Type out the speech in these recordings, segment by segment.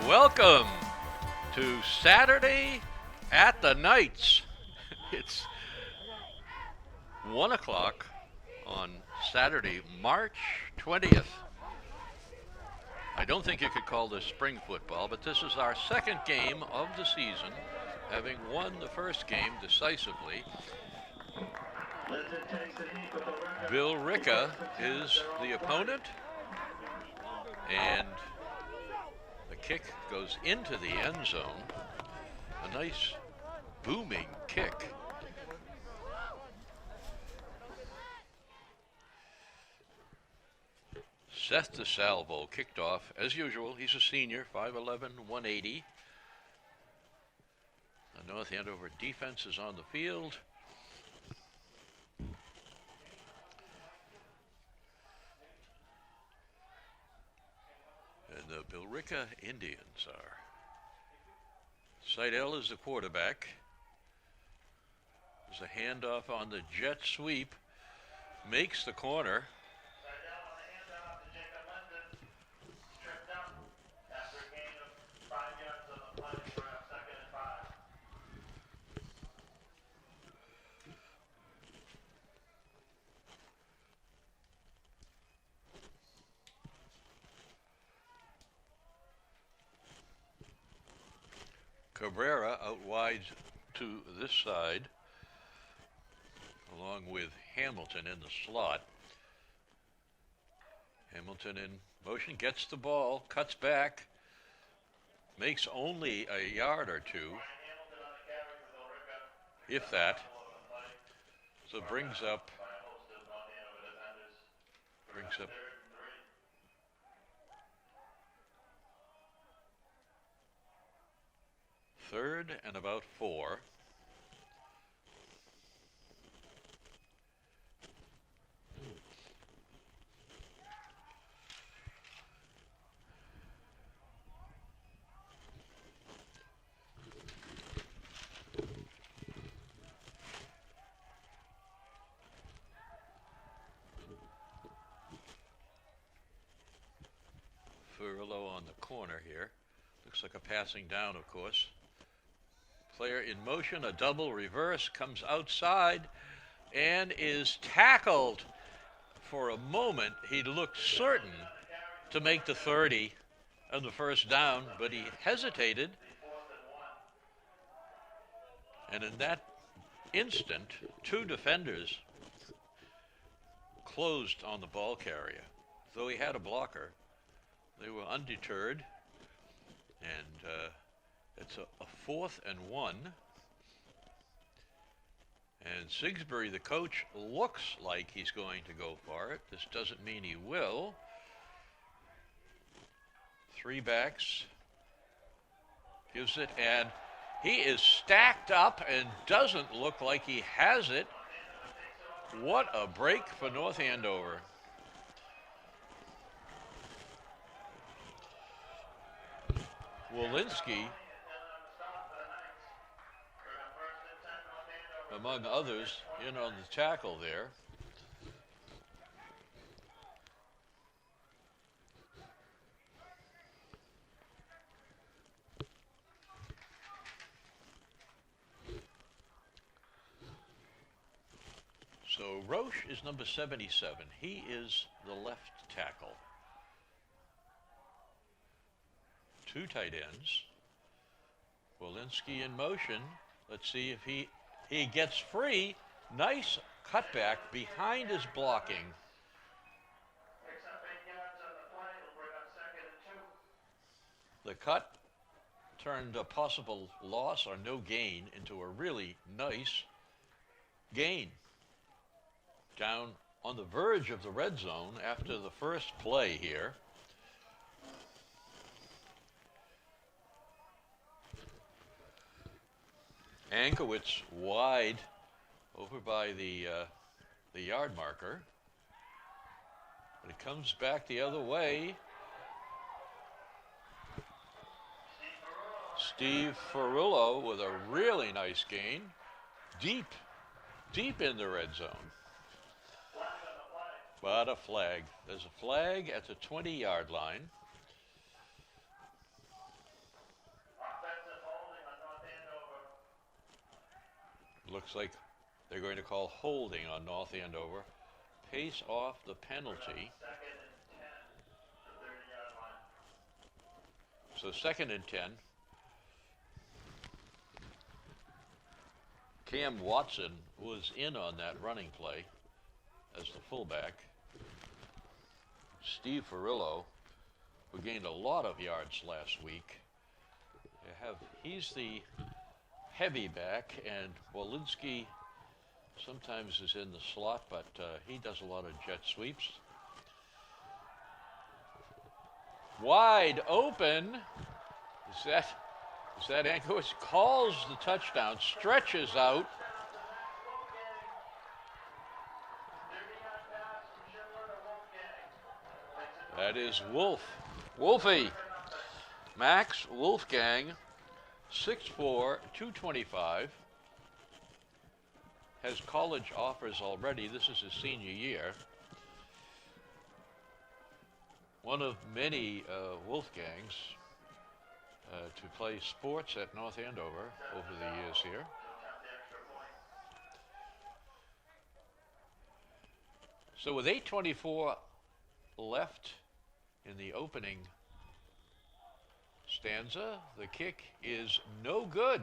Welcome to Saturday at the Knights. It's 1 o'clock on Saturday, March 20th. I don't think you could call this spring football, but this is our second game of the season, having won the first game decisively. Billerica is the opponent, and the kick goes into the end zone. A nice booming kick. Seth DeSalvo kicked off as usual. He's a senior, 5'11", 180. The North Andover defense is on the field. And the Billerica Indians are. Seidel is the quarterback. There's a handoff on the jet sweep. Makes the corner. Cabrera out wide to this side, along with Hamilton in the slot. Hamilton in motion, gets the ball, cuts back, makes only a yard or two, if that. So brings up third and about 4. Furillo on the corner here. Looks like a passing down, of course. Player in motion, a double reverse, comes outside and is tackled. For a moment, he looked certain to make the 30 on the first down, but he hesitated. And in that instant, 2 defenders closed on the ball carrier. Though he had a blocker, they were undeterred. And it's a 4th and 1. And Sigsbury, the coach, looks like he's going to go for it. This doesn't mean he will. 3 backs. Gives it, and he is stacked up and doesn't look like he has it. What a break for North Andover. Walensky, among others, in on the tackle there. So Roche is number 77. He is the left tackle. 2 tight ends. Walensky in motion. Let's see if he gets free. Nice cutback behind his blocking. The cut turned a possible loss or no gain into a really nice gain. Down on the verge of the red zone after the first play here. Ankowitz wide over by the yard marker. But it comes back the other way. Steve Furillo with a really nice gain. Deep in the red zone. But a flag. There's a flag at the 20-yard line. Looks like they're going to call holding on North Andover. Pace off the penalty. So 2nd and 10. Cam Watson was in on that running play as the fullback. Steve Ferrillo, who gained a lot of yards last week. He's the heavy back, and Walensky sometimes is in the slot, but he does a lot of jet sweeps. Wide open. Is that Ankovic? Calls the touchdown, stretches out. That is Wolfie. Max Wolfgang, 6'4", 225. Has college offers already. This is his senior year. One of many Wolfgangs to play sports at North Andover over the years here. So with 8:24 left in the opening stanza, the kick is no good.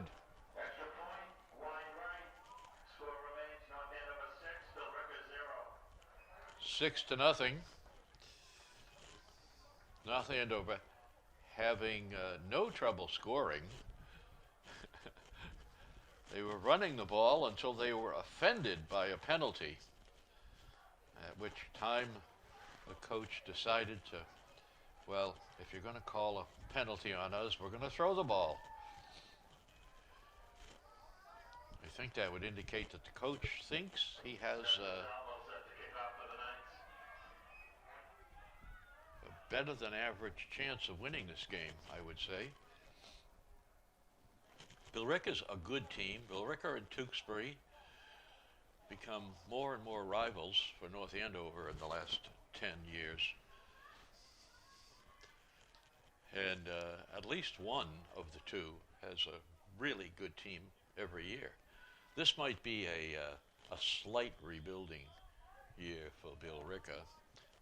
6-0. North Andover having no trouble scoring. They were running the ball until they were offended by a penalty, at which time the coach decided to, well, if you're going to call a penalty on us, we're going to throw the ball. I think that would indicate that the coach thinks he has a better than average chance of winning this game, I would say. Billerica's a good team. Billerica and Tewksbury become more and more rivals for North Andover in the last 10 years. And at least one of the two has a really good team every year. This might be a slight rebuilding year for Billerica.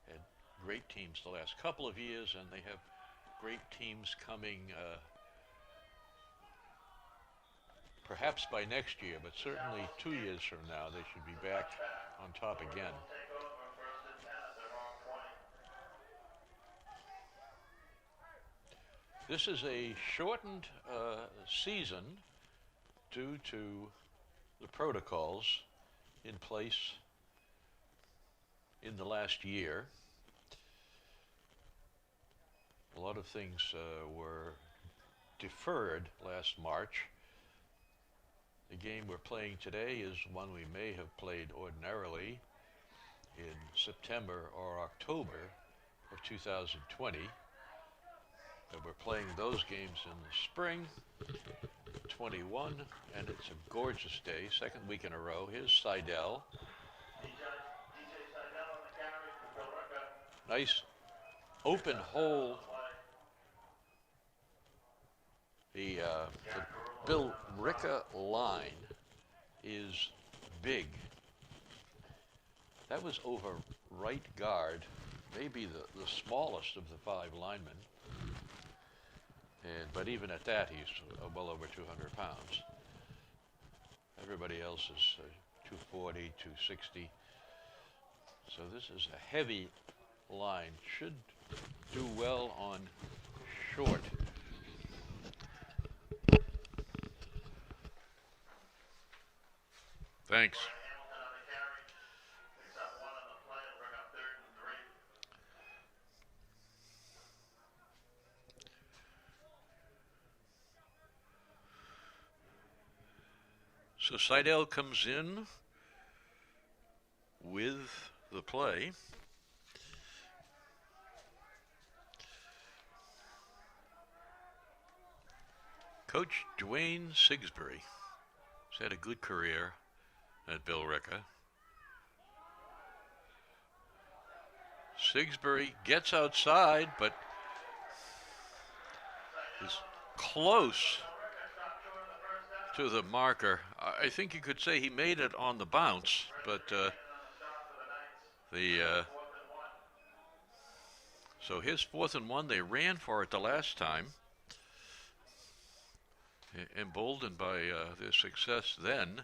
Had great teams the last couple of years, and they have great teams coming perhaps by next year, but certainly 2 years from now they should be back on top again. This is a shortened season due to the protocols in place in the last year. A lot of things were deferred last March. The game we're playing today is one we may have played ordinarily in September or October of 2020. But we're playing those games in the spring, 21, and it's a gorgeous day, second week in a row. Here's Seidel. Nice open hole. The Billerica line is big. That was over right guard, maybe the smallest of the 5 linemen. But even at that, he's well over 200 pounds. Everybody else is 240, 260. So this is a heavy line. Should do well on short. Thanks. So Seidel comes in with the play. Coach Dwayne Sigsbury has had a good career at Billerica. Sigsbury gets outside, but is close to the marker. I think you could say he made it on the bounce, but so his 4th and 1. They ran for it the last time, emboldened by their success then.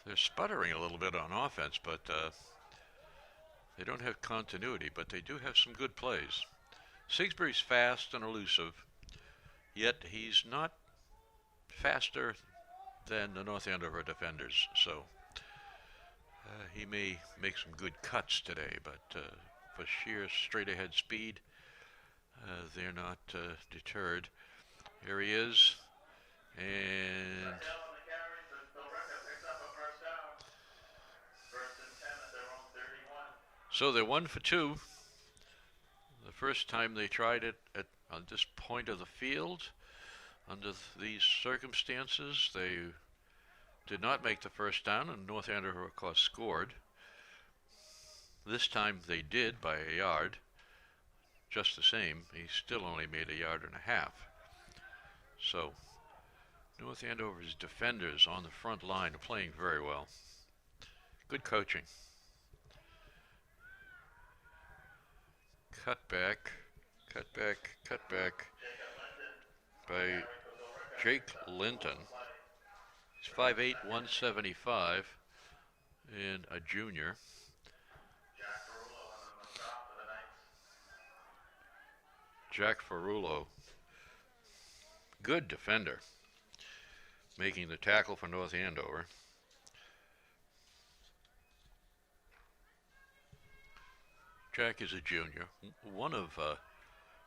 They're sputtering a little bit on offense, but they don't have continuity, but they do have some good plays. Sigsbury's fast and elusive, yet he's not faster than the North Andover defenders, so he may make some good cuts today, but for sheer straight-ahead speed, they're not deterred. Here he is, and so they're 1 for 2. The first time they tried it on this point of the field, under these circumstances, they did not make the first down, and North Andover, of course, scored. This time they did by a yard. Just the same, he still only made 1.5 yards. So North Andover's defenders on the front line are playing very well. Good coaching. Cut back by Jake Linton. He's 5'8", 175, and a junior. Jack Ferrulo, good defender, making the tackle for North Andover. Jack is a junior, one of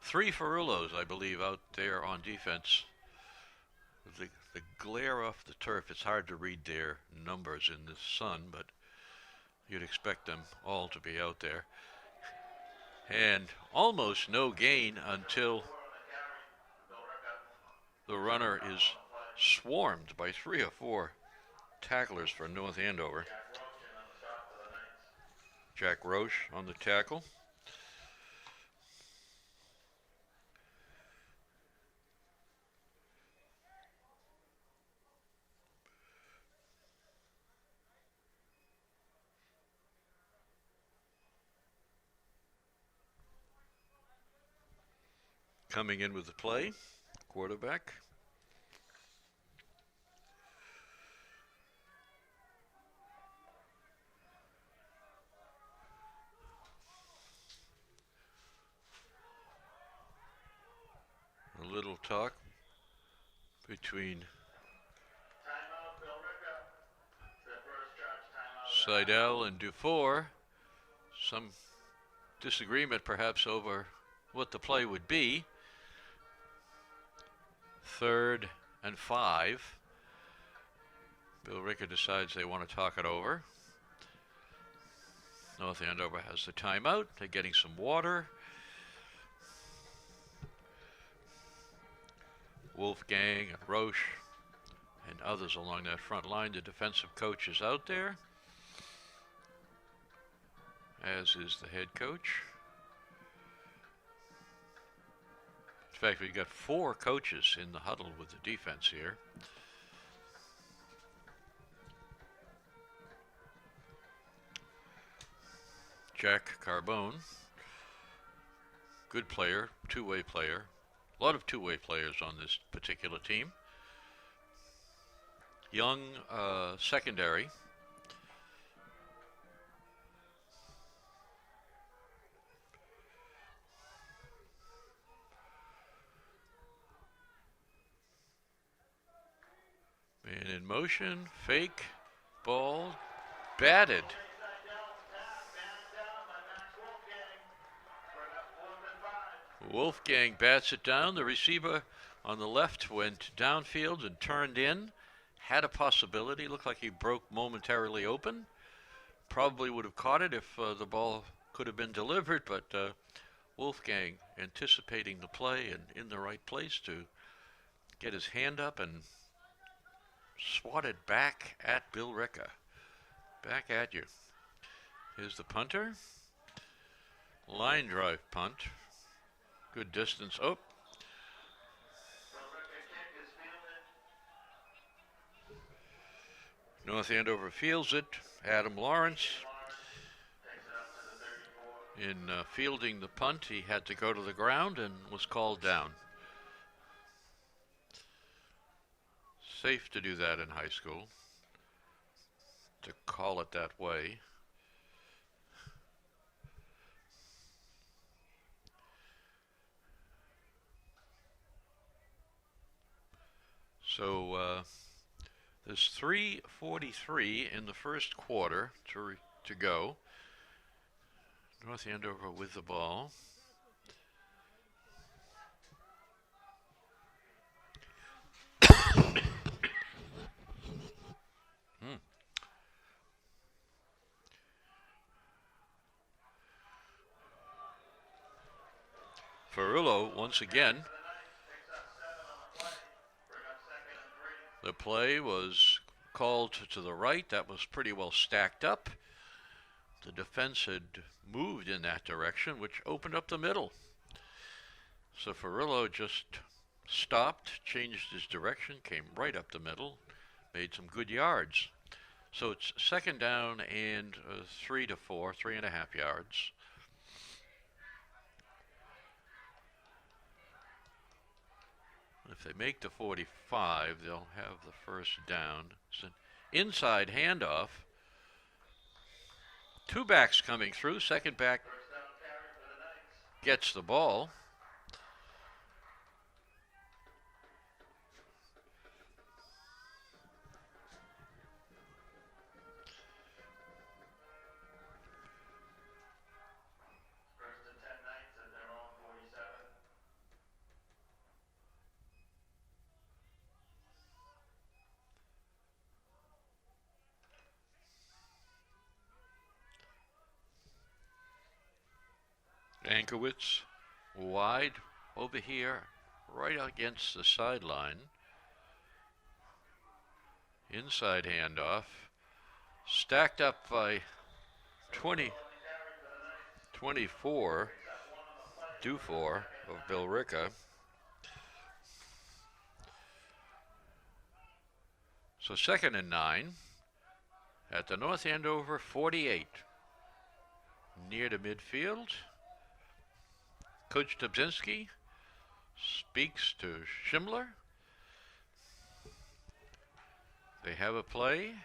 3 Ferrulos, I believe, out there on defense. The glare off the turf, it's hard to read their numbers in the sun, but you'd expect them all to be out there. And almost no gain until the runner is swarmed by 3 or 4 tacklers for North Andover. Jack Roche on the tackle. Coming in with the play, quarterback. A little talk between Seidel and Dufour. Some disagreement perhaps over what the play would be. 3rd and 5. Billerica decides they want to talk it over. North Andover has the timeout. They're getting some water. Wolfgang and Roche and others along that front line. The defensive coach is out there, as is the head coach. In fact, we've got 4 coaches in the huddle with the defense here. Jack Carbone, good player, two-way player. A lot of two-way players on this particular team. Young secondary. Man in motion, fake, ball, batted. Wolfgang bats it down. The receiver on the left went downfield and turned in. Had a possibility. Looked like he broke momentarily open. Probably would have caught it if the ball could have been delivered, but Wolfgang anticipating the play and in the right place to get his hand up and swatted back at Billerica. Back at you. Here's the punter. Line drive punt. Good distance. Oh. North Andover fields it. Adam Lawrence. In fielding the punt, he had to go to the ground and was called down. Safe to do that in high school, to call it that way. So there's 3:43 in the first quarter to go. North Andover with the ball. Ferrillo once again. The play was called to the right. That was pretty well stacked up. The defense had moved in that direction, which opened up the middle. So Ferrillo just stopped, changed his direction, came right up the middle, made some good yards. So it's second down and 3 to 4, 3.5 yards. If they make the 45, they'll have the first down. It's an inside handoff. Two backs coming through. Second back gets the ball. Ankowitz wide over here, right against the sideline. Inside handoff, stacked up by 24, Dufour of Billerica. So 2nd and 9 at the North Andover 48, near to midfield. Coach Dobzinski speaks to Schindler. They have a play.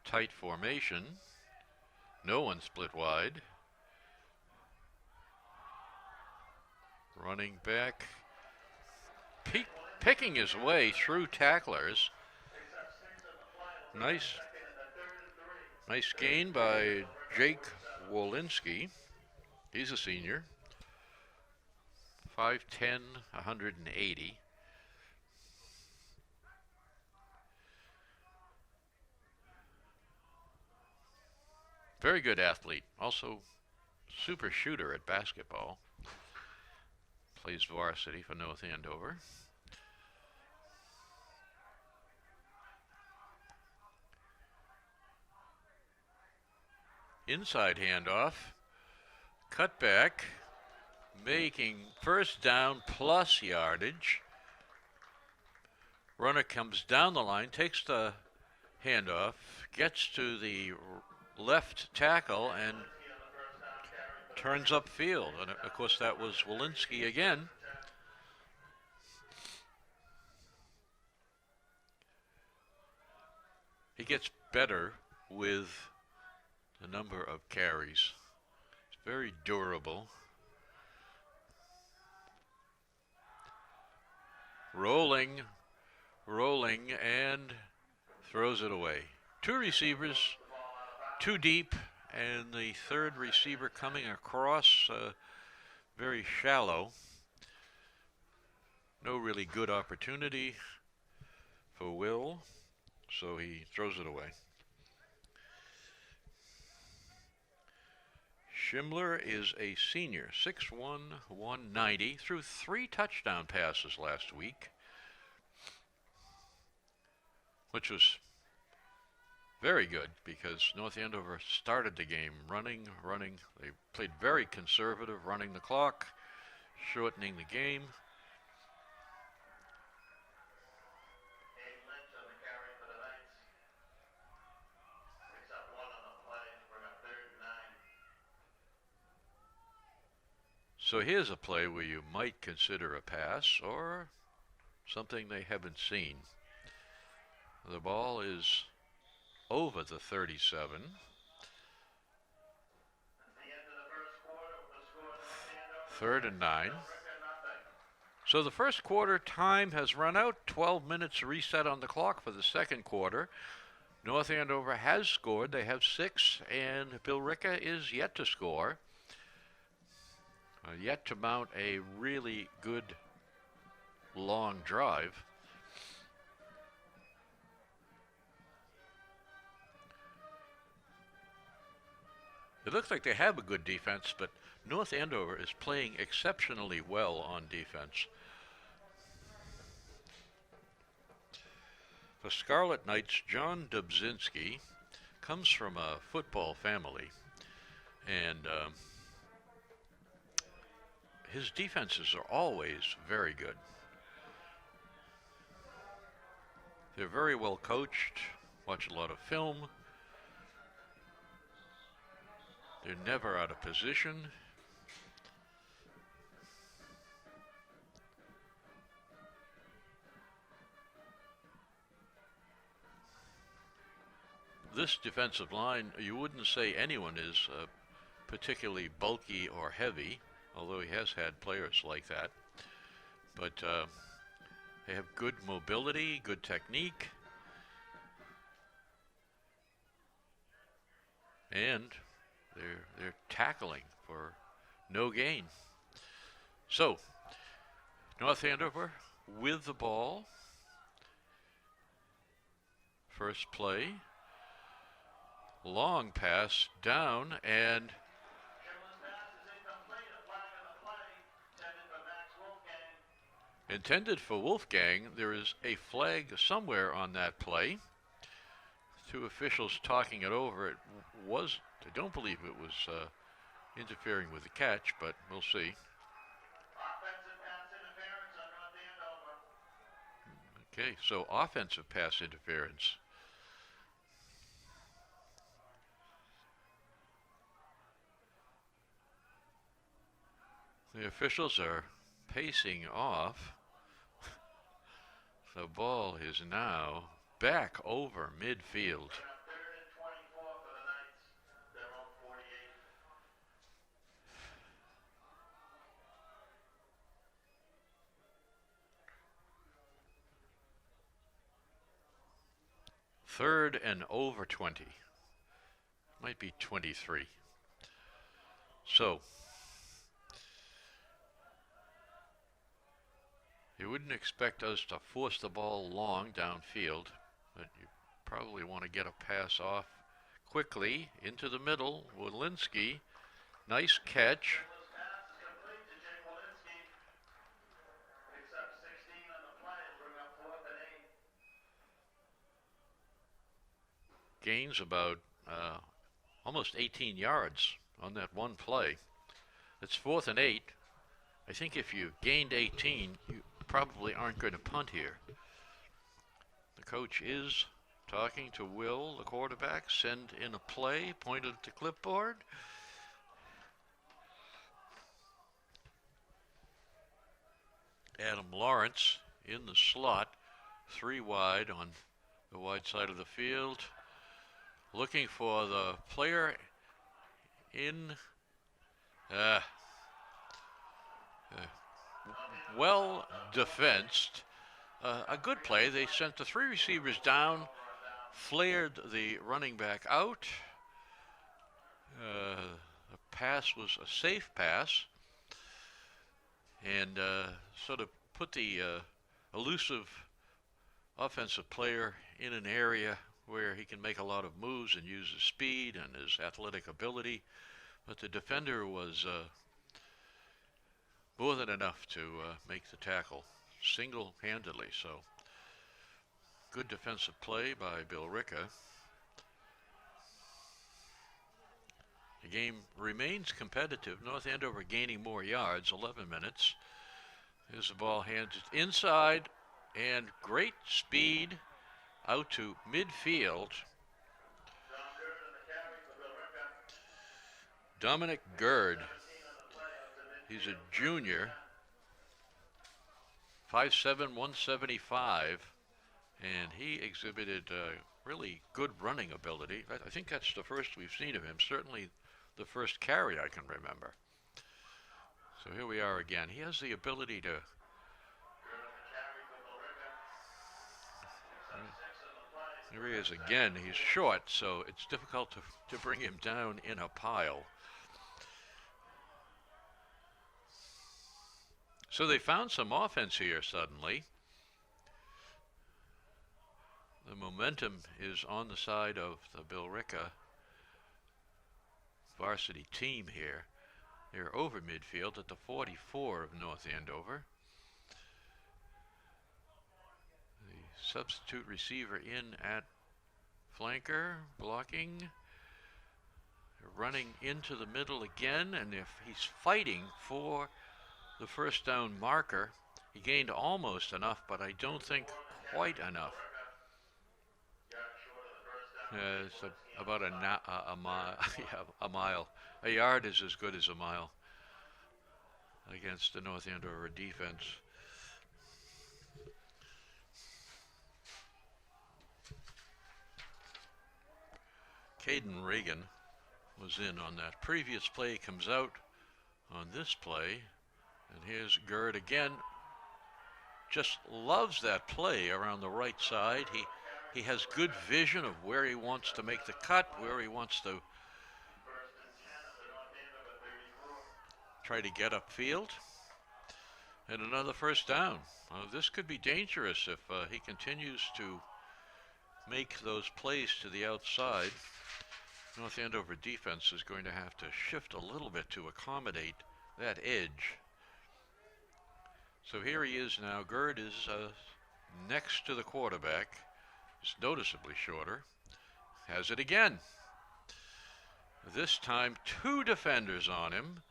Tight formation. No one split wide. Running back, picking his way through tacklers. Nice gain by Jake Wolinski. He's a senior. 5'10", 180. Very good athlete. Also super shooter at basketball. Plays varsity for North Andover. Inside handoff. Cutback. Making first down plus yardage. Runner comes down the line, takes the handoff, gets to the left tackle, and turns upfield. And of course, that was Wolinski again. He gets better with the number of carries. It's very durable. Rolling, and throws it away. Two receivers, too deep, and the third receiver coming across very shallow. No really good opportunity for Will, so he throws it away. Schindler is a senior, 6'1", 190, threw 3 touchdown passes last week, which was very good because North Andover started the game running. They played very conservative, running the clock, shortening the game. So here's a play where you might consider a pass or something they haven't seen. The ball is over the 37. Third and 9. So the first quarter time has run out. 12 minutes reset on the clock for the second quarter. North Andover has scored. They have 6, and Billerica is yet to score. Yet to mount a really good long drive. It looks like they have a good defense, but North Andover is playing exceptionally well on defense. The Scarlet Knights, John Dubzinski comes from a football family, and his defenses are always very good. They're very well coached, watch a lot of film. They're never out of position. This defensive line, you wouldn't say anyone is particularly bulky or heavy, although he has had players like that. But they have good mobility, good technique, and they're tackling for no gain. So, North Andover with the ball. First play. Long pass down, and intended for Wolfgang. There is a flag somewhere on that play. Two officials talking it over. It was, I don't believe it was interfering with the catch, but we'll see. Okay, so offensive pass interference. The officials are pacing off. The ball is now back over midfield. Third and over 20. Might be 23. So, you wouldn't expect us to force the ball long downfield, but you probably want to get a pass off quickly into the middle. Walensky, nice catch. Gains about almost 18 yards on that one play. It's 4th and 8. I think if you gained 18, you probably aren't going to punt here. The coach is talking to Will, the quarterback. Send in a play, pointed at the clipboard. Adam Lawrence in the slot, 3 wide on the wide side of the field. Looking for the player in well defensed. A good play. They sent the 3 receivers down, flared the running back out. The pass was a safe pass, and sort of put the elusive offensive player in an area where he can make a lot of moves and use his speed and his athletic ability. But the defender was more than enough to make the tackle single-handedly. So, good defensive play by Billerica. The game remains competitive. North Andover gaining more yards, 11 minutes. Here's the ball handed inside, and great speed out to midfield. Dominic Gerd He's a junior, 5'7", 175, and he exhibited really good running ability. I think that's the first we've seen of him, certainly the first carry I can remember. So here we are again. He has the ability to here he is again. He's short, so it's difficult to bring him down in a pile. So they found some offense here suddenly. The momentum is on the side of the Billerica varsity team here. They're over midfield at the 44 of North Andover. The substitute receiver in at flanker, blocking. They're running into the middle again, and if he's fighting for the first down marker, he gained almost enough, but I don't think quite enough. It's about a mile. Yeah, a mile. A yard is as good as a mile against the North Andover defense. Caden Reagan was in on that previous play, comes out on this play, and here's Gerd again. Just loves that play around the right side. He has good vision of where he wants to make the cut, where he wants to try to get upfield. And another first down. This could be dangerous if he continues to make those plays to the outside. North Andover defense is going to have to shift a little bit to accommodate that edge. So here he is now. Gerd is next to the quarterback. He's noticeably shorter. Has it again. This time, two defenders on him.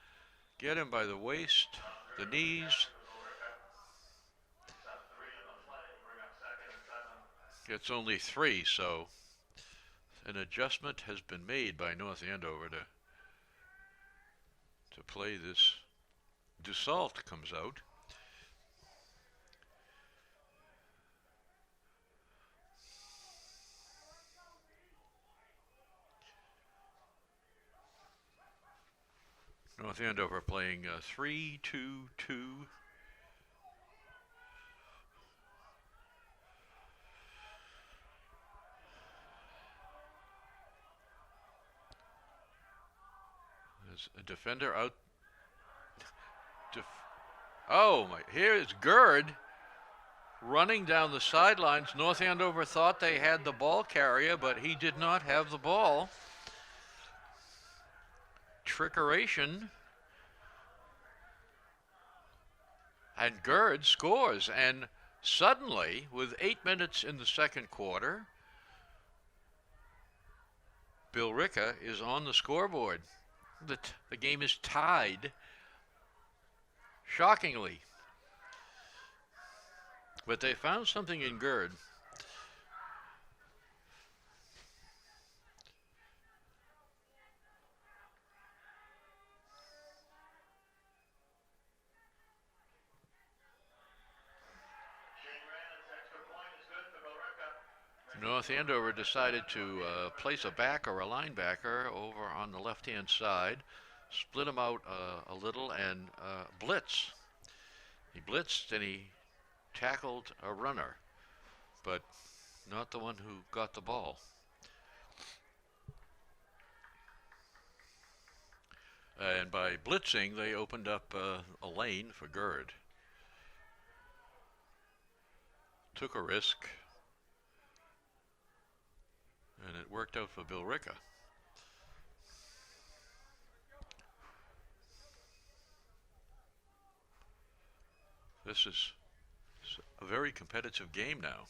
Get him by the waist, the knees. It's only 3, so an adjustment has been made by North Andover to play this. Dussault comes out. North Andover playing 3-2-2. There's a defender out. Oh my! Here's Gerd running down the sidelines. North Andover thought they had the ball carrier, but he did not have the ball. Trickeration, and Gerd scores, and suddenly, with 8 minutes in the second quarter, Billerica is on the scoreboard. The game is tied, shockingly, but they found something in Gerd. North Andover decided to place a back or a linebacker over on the left-hand side, split him out a little, and blitz. He blitzed and he tackled a runner, but not the one who got the ball. And by blitzing, they opened up a lane for Gerd. Took a risk. And it worked out for Billerica. This is a very competitive game now.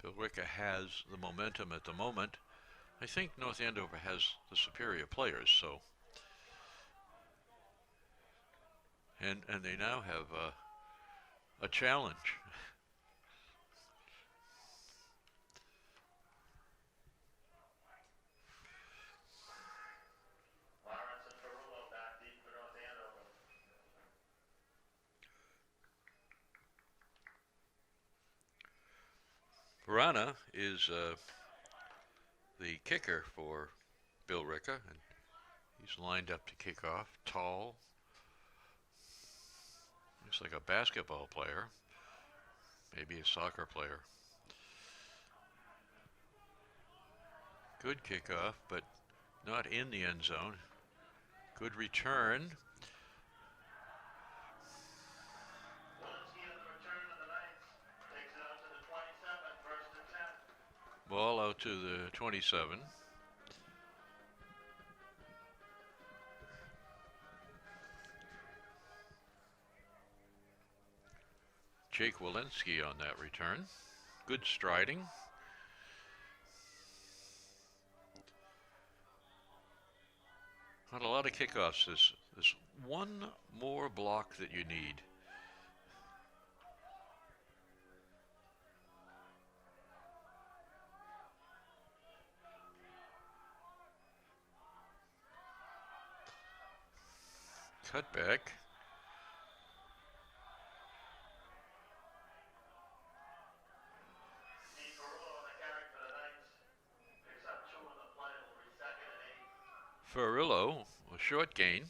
Billerica has the momentum at the moment. I think North Andover has the superior players, so. And they now have a challenge. Rana is the kicker for Billerica, and he's lined up to kick off. Tall. Looks like a basketball player, maybe a soccer player. Good kickoff, but not in the end zone. Good return. Ball out to the 27. Jake Walensky on that return. Good striding. Not a lot of kickoffs. There's one more block that you need. Cut back. Ferrillo, a short gain.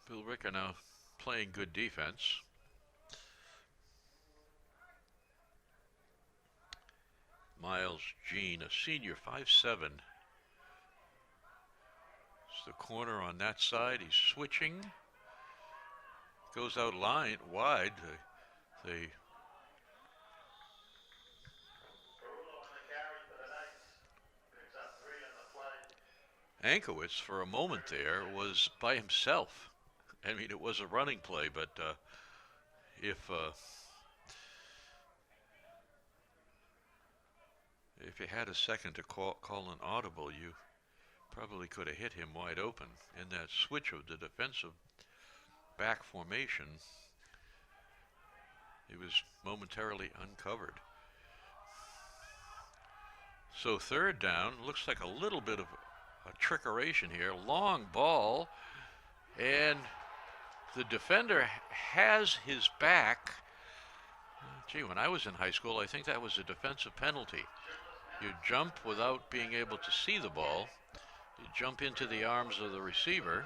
Billerica now playing good defense. Miles Jean, a senior, 5'7". It's the corner on that side. He's switching. Goes out line wide. The Ankowitz, for a moment there, was by himself. I mean, it was a running play, but if you had a second to call an audible, you probably could have hit him wide open. In that switch of the defensive back formation, he was momentarily uncovered. So third down, looks like a little bit of a trickeration here. Long ball, and the defender has his back. Gee, when I was in high school, I think that was a defensive penalty. You jump without being able to see the ball. You jump into the arms of the receiver.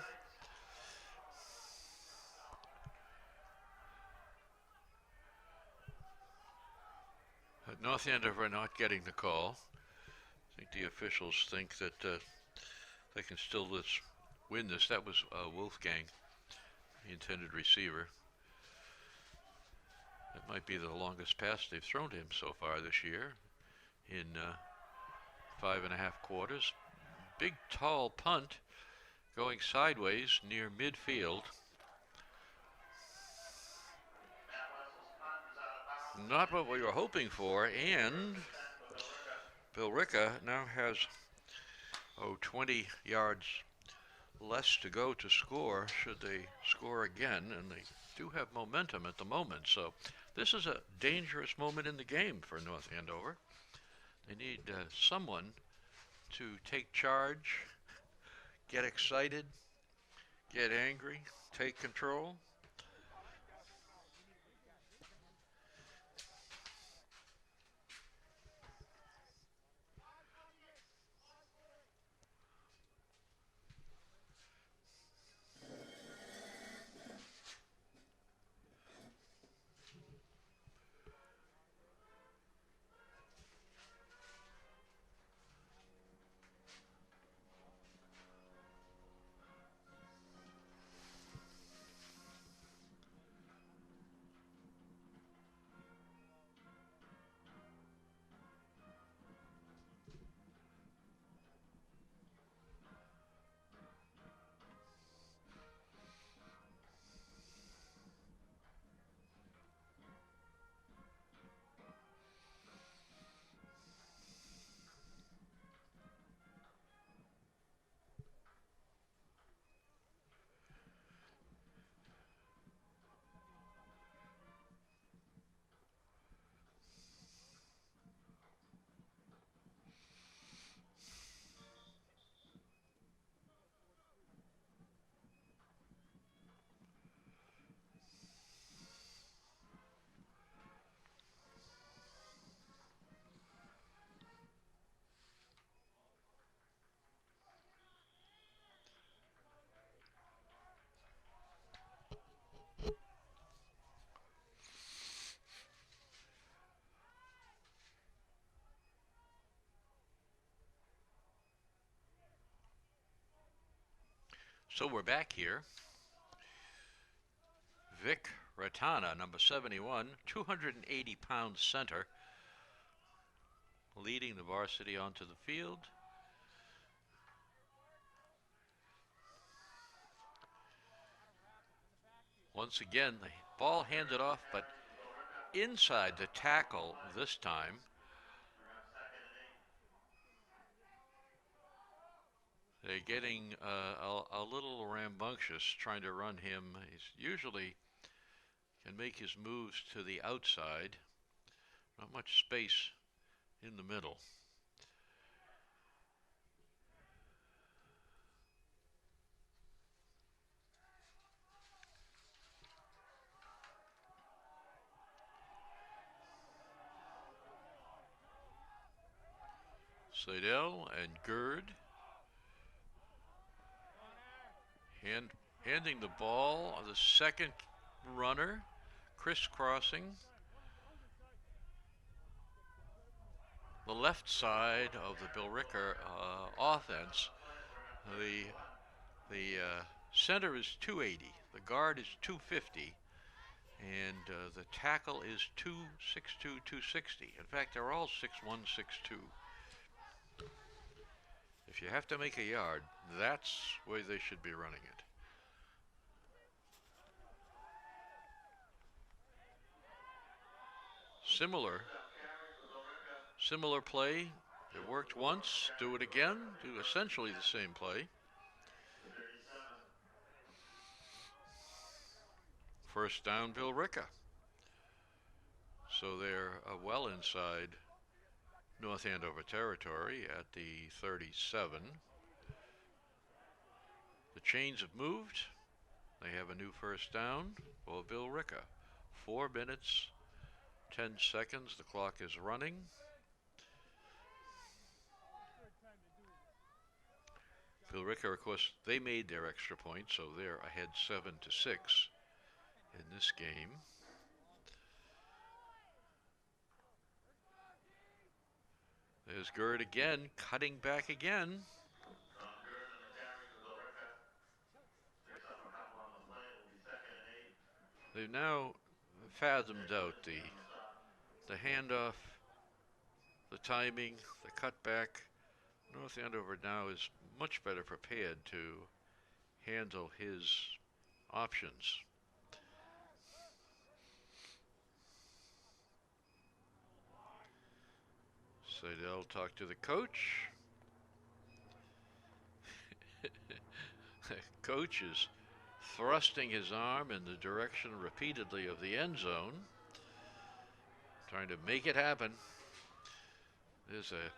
At North Andover not getting the call. I think the officials think that they can still win this. That was Wolfgang, the intended receiver. That might be the longest pass they've thrown to him so far this year in 5.5 quarters. Big, tall punt going sideways near midfield. Not what we were hoping for, and Billerica now has 20 yards less to go to score should they score again, and they do have momentum at the moment. So this is a dangerous moment in the game for North Andover. They need someone to take charge, get excited, get angry, take control. So we're back here. Vic Ratana, number 71, 280-pound center, leading the varsity onto the field. Once again, the ball handed off, but inside the tackle this time. They're getting a little rambunctious trying to run him. He's usually can make his moves to the outside. Not much space in the middle. Seidel and Gerd handing the ball on the second runner, crisscrossing the left side of the Billerica offense. The center is 280, the guard is 250, and the tackle is 262, 260. In fact, they're all 6'1", 6'2". If you have to make a yard, that's where they should be running it. Similar play. It worked once, do it again, do essentially the same play. First down, Billerica. So they're well inside North Andover territory at the 37. The chains have moved. They have a new first down for Billerica. 4 minutes, 10 seconds. The clock is running. Billerica, of course, they made their extra point, so they're ahead 7-6 in this game. There's Gerd again, cutting back again. They've now fathomed out the handoff, the timing, the cutback. North Andover now is much better prepared to handle his options. Seidel talked to the coach. The coach is thrusting his arm in the direction repeatedly of the end zone, trying to make it happen. There's a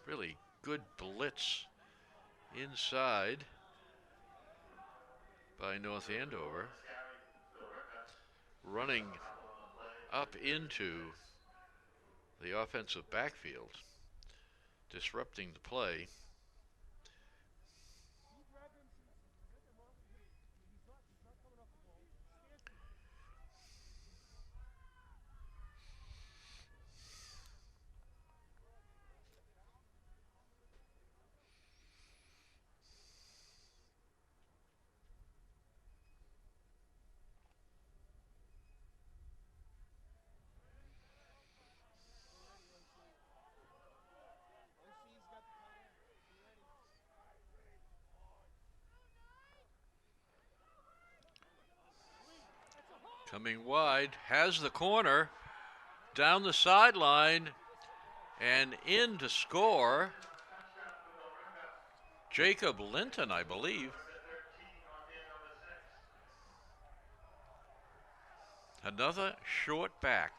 really good blitz inside by North Andover, running up into the offensive backfield, disrupting the play. Coming wide, has the corner, down the sideline, and in to score. Jacob Linton, I believe. Another short back,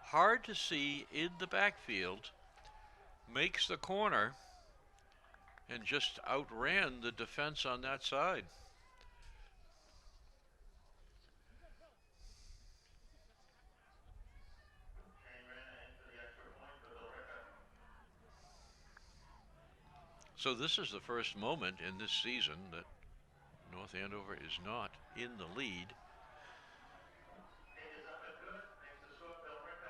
hard to see in the backfield, makes the corner and just outran the defense on that side. So this is the first moment in this season that North Andover is not in the lead.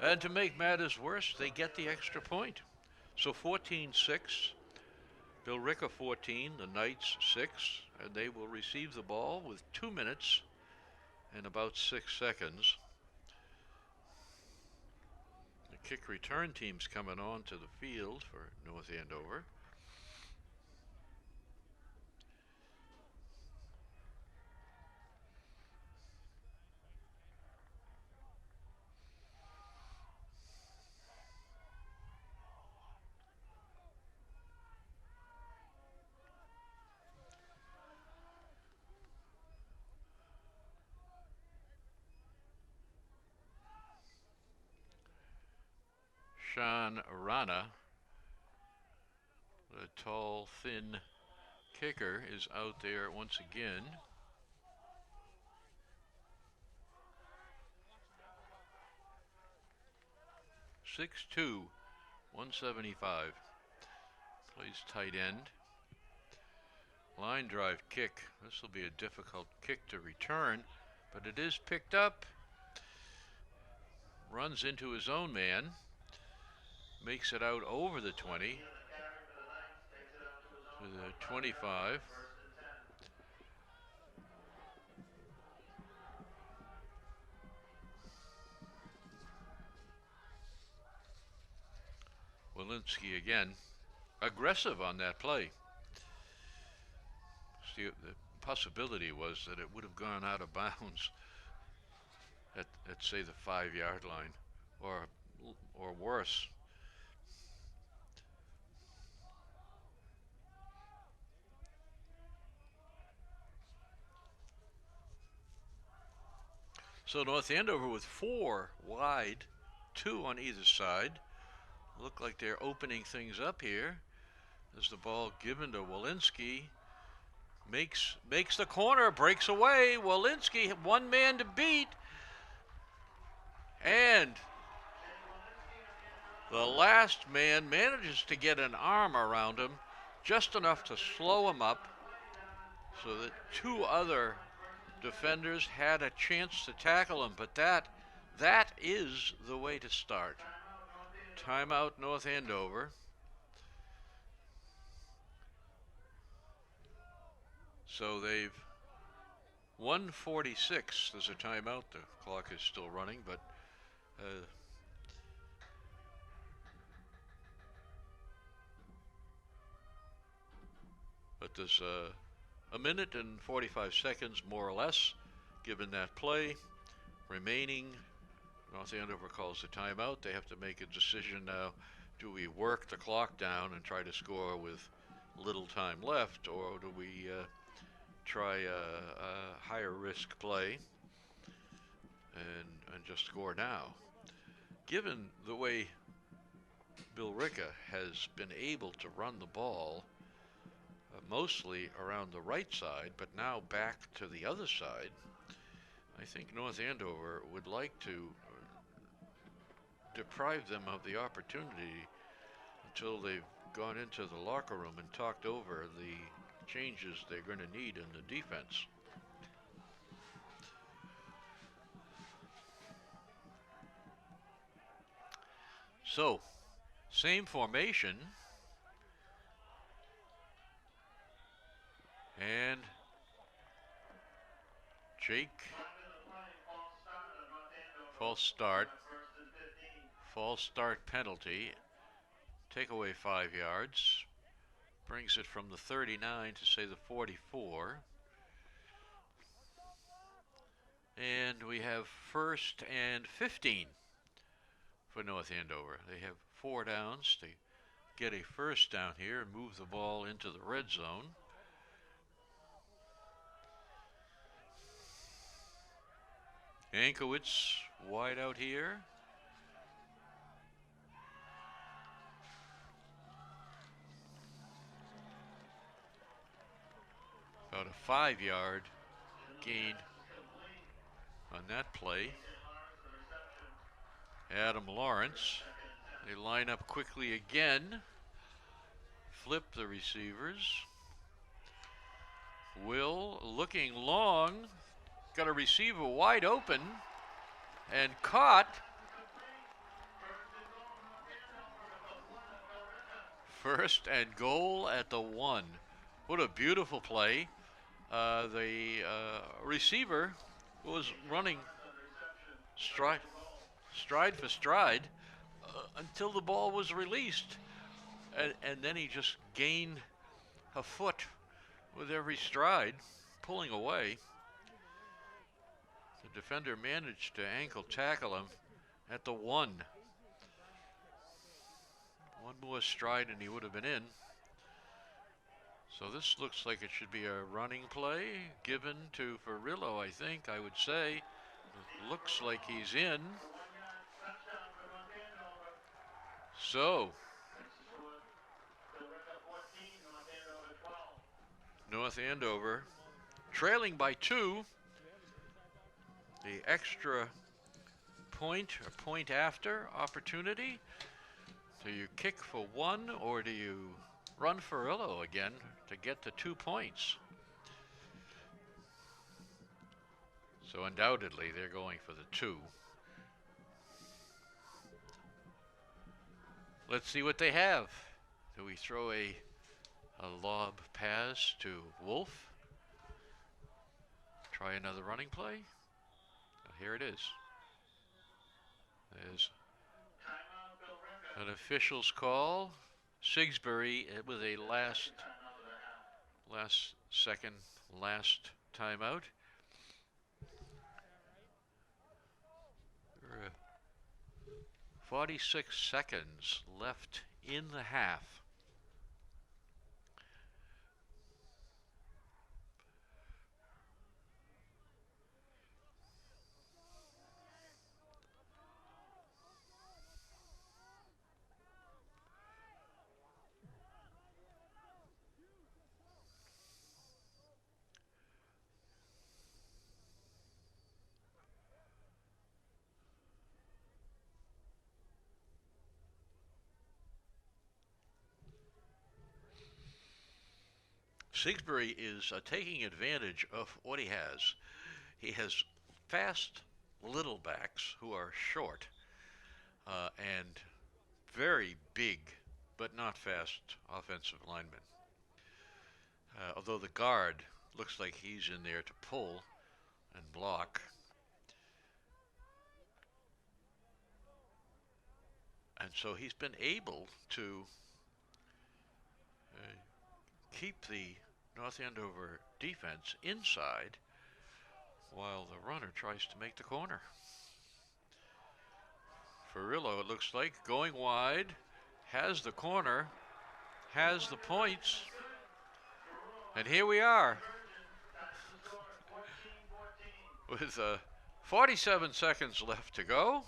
And to make matters worse, they get the extra point. So 14-6. Billerica 14, the Knights 6, and they will receive the ball with 2 minutes and about 6 seconds. The kick return team's coming on to the field for North Andover. Sean Rana, the tall, thin kicker, is out there once again. .62", 175. Plays tight end. Line drive kick. This will be a difficult kick to return, but it is picked up. Runs into his own man. Makes it out over the 20 to the 25. Walensky again, aggressive on that play. See, the possibility was that it would have gone out of bounds at say the 5-yard line, or worse. So North Andover with 4 wide, 2 on either side. Look like they're opening things up here. As the ball given to Walensky, makes the corner, breaks away. Walensky, one man to beat, and the last man manages to get an arm around him, just enough to slow him up, so that 2 other defenders had a chance to tackle him. But that is the way to start. Timeout, North Andover. So they've 1:46. There's a timeout. The clock is still running, but there's a minute and 45 seconds, more or less, given that play remaining. North Andover calls the timeout. They have to make a decision now. Do we work the clock down and try to score with little time left, or do we try a higher risk play and just score now? Given the way Billerica has been able to run the ball mostly around the right side, but now back to the other side, I think North Andover would like to deprive them of the opportunity until they've gone into the locker room and talked over the changes they're going to need in the defense. So, same formation, and Jake, false start penalty, take away 5 yards, brings it from the 39 to say the 44. And we have 1st and 15 for North Andover. They have 4 downs to get a first down here and move the ball into the red zone. Ankowitz wide out here. About a 5-yard gain on that play. Adam Lawrence. They line up quickly again. Flip the receivers. Will looking long. Got a receiver wide open and caught. First and goal at the 1. What a beautiful play. The receiver was running stride, stride for stride until the ball was released. And then he just gained a foot with every stride, pulling away. The defender managed to ankle tackle him at the 1. One more stride and he would have been in. So this looks like it should be a running play given to Ferrillo, I think, I would say. It looks like he's in. So, North Andover trailing by 2. The extra point or point after opportunity. Do you kick for 1 or do you run Ferrillo again to get the 2 points? So undoubtedly they're going for the 2. Let's see what they have. Do we throw a lob pass to Wolf? Try another running play? Here it is. There's an official's call. Sigsbury with a last timeout. 46 seconds left in the half. Sigsbury is taking advantage of what he has. He has fast little backs who are short and very big but not fast offensive linemen. Although the guard looks like he's in there to pull and block. And so he's been able to keep the North Andover defense inside while the runner tries to make the corner. Ferrillo, it looks like, going wide, has the corner, has the points, and here we are with 47 seconds left to go.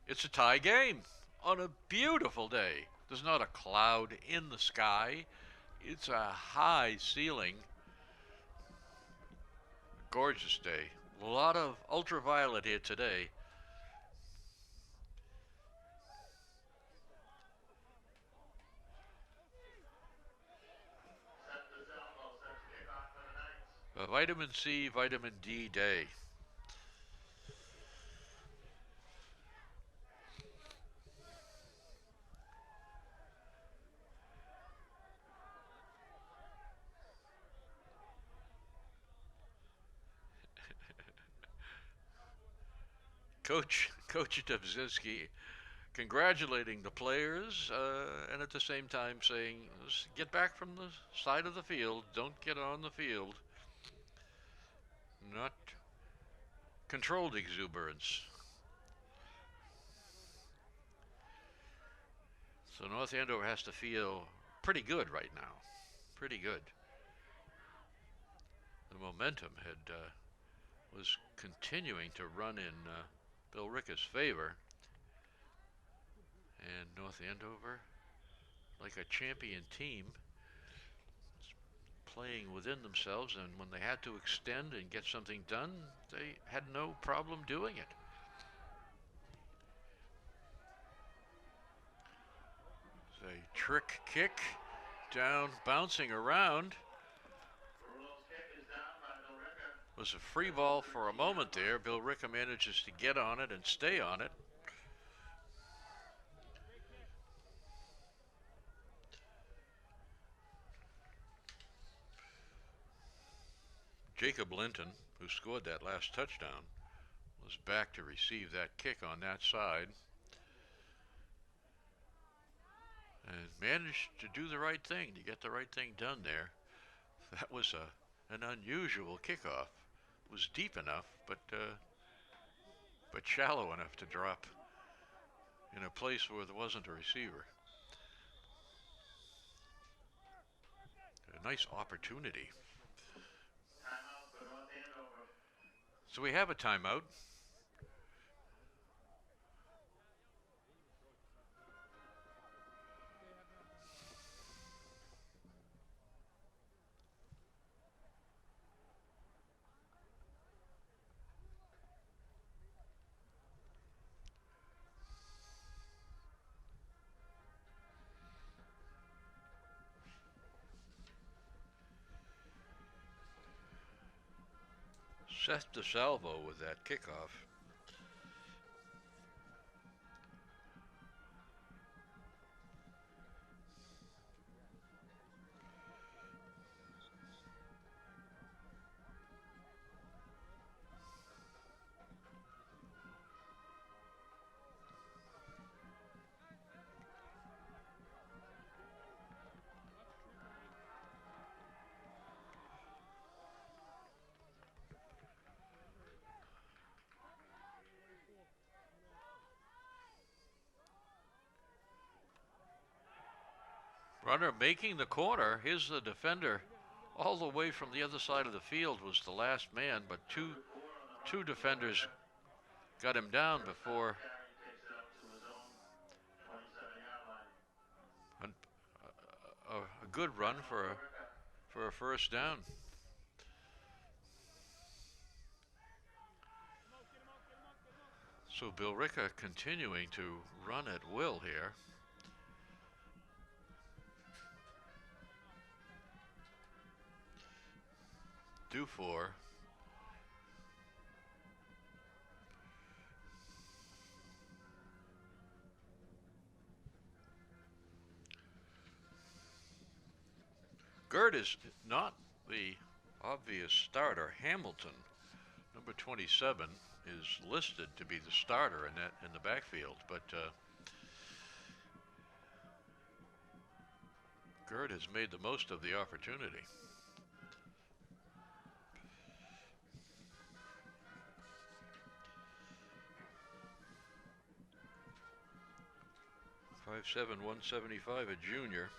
It's a tie game on a beautiful day. There's not a cloud in the sky. It's a high ceiling, gorgeous day. A lot of ultraviolet here today. A vitamin C, vitamin D day. Coach Dubzinski congratulating the players and at the same time saying, get back from the side of the field. Don't get on the field. Not controlled exuberance. So North Andover has to feel pretty good right now. Pretty good. The momentum was continuing to run in Billerica's favor. And North Andover, like a champion team, playing within themselves, and when they had to extend and get something done, they had no problem doing it. It's a trick kick down, bouncing around. Was a free ball for a moment there. Billerica manages to get on it and stay on it. Jacob Linton, who scored that last touchdown, was back to receive that kick on that side and managed to do the right thing, to get the right thing done there. That was an unusual kickoff. It was deep enough, but shallow enough to drop in a place where there wasn't a receiver. A nice opportunity. So we have a timeout. Seth DeSalvo with that kickoff. Runner making the corner. Here's the defender all the way from the other side of the field was the last man, but two defenders got him down before a good run for a first down. So Billerica continuing to run at will here. Dufour. Gerd is not the obvious starter. Hamilton, number 27, is listed to be the starter in the backfield, but Gerd has made the most of the opportunity. 5'7", 175, a junior.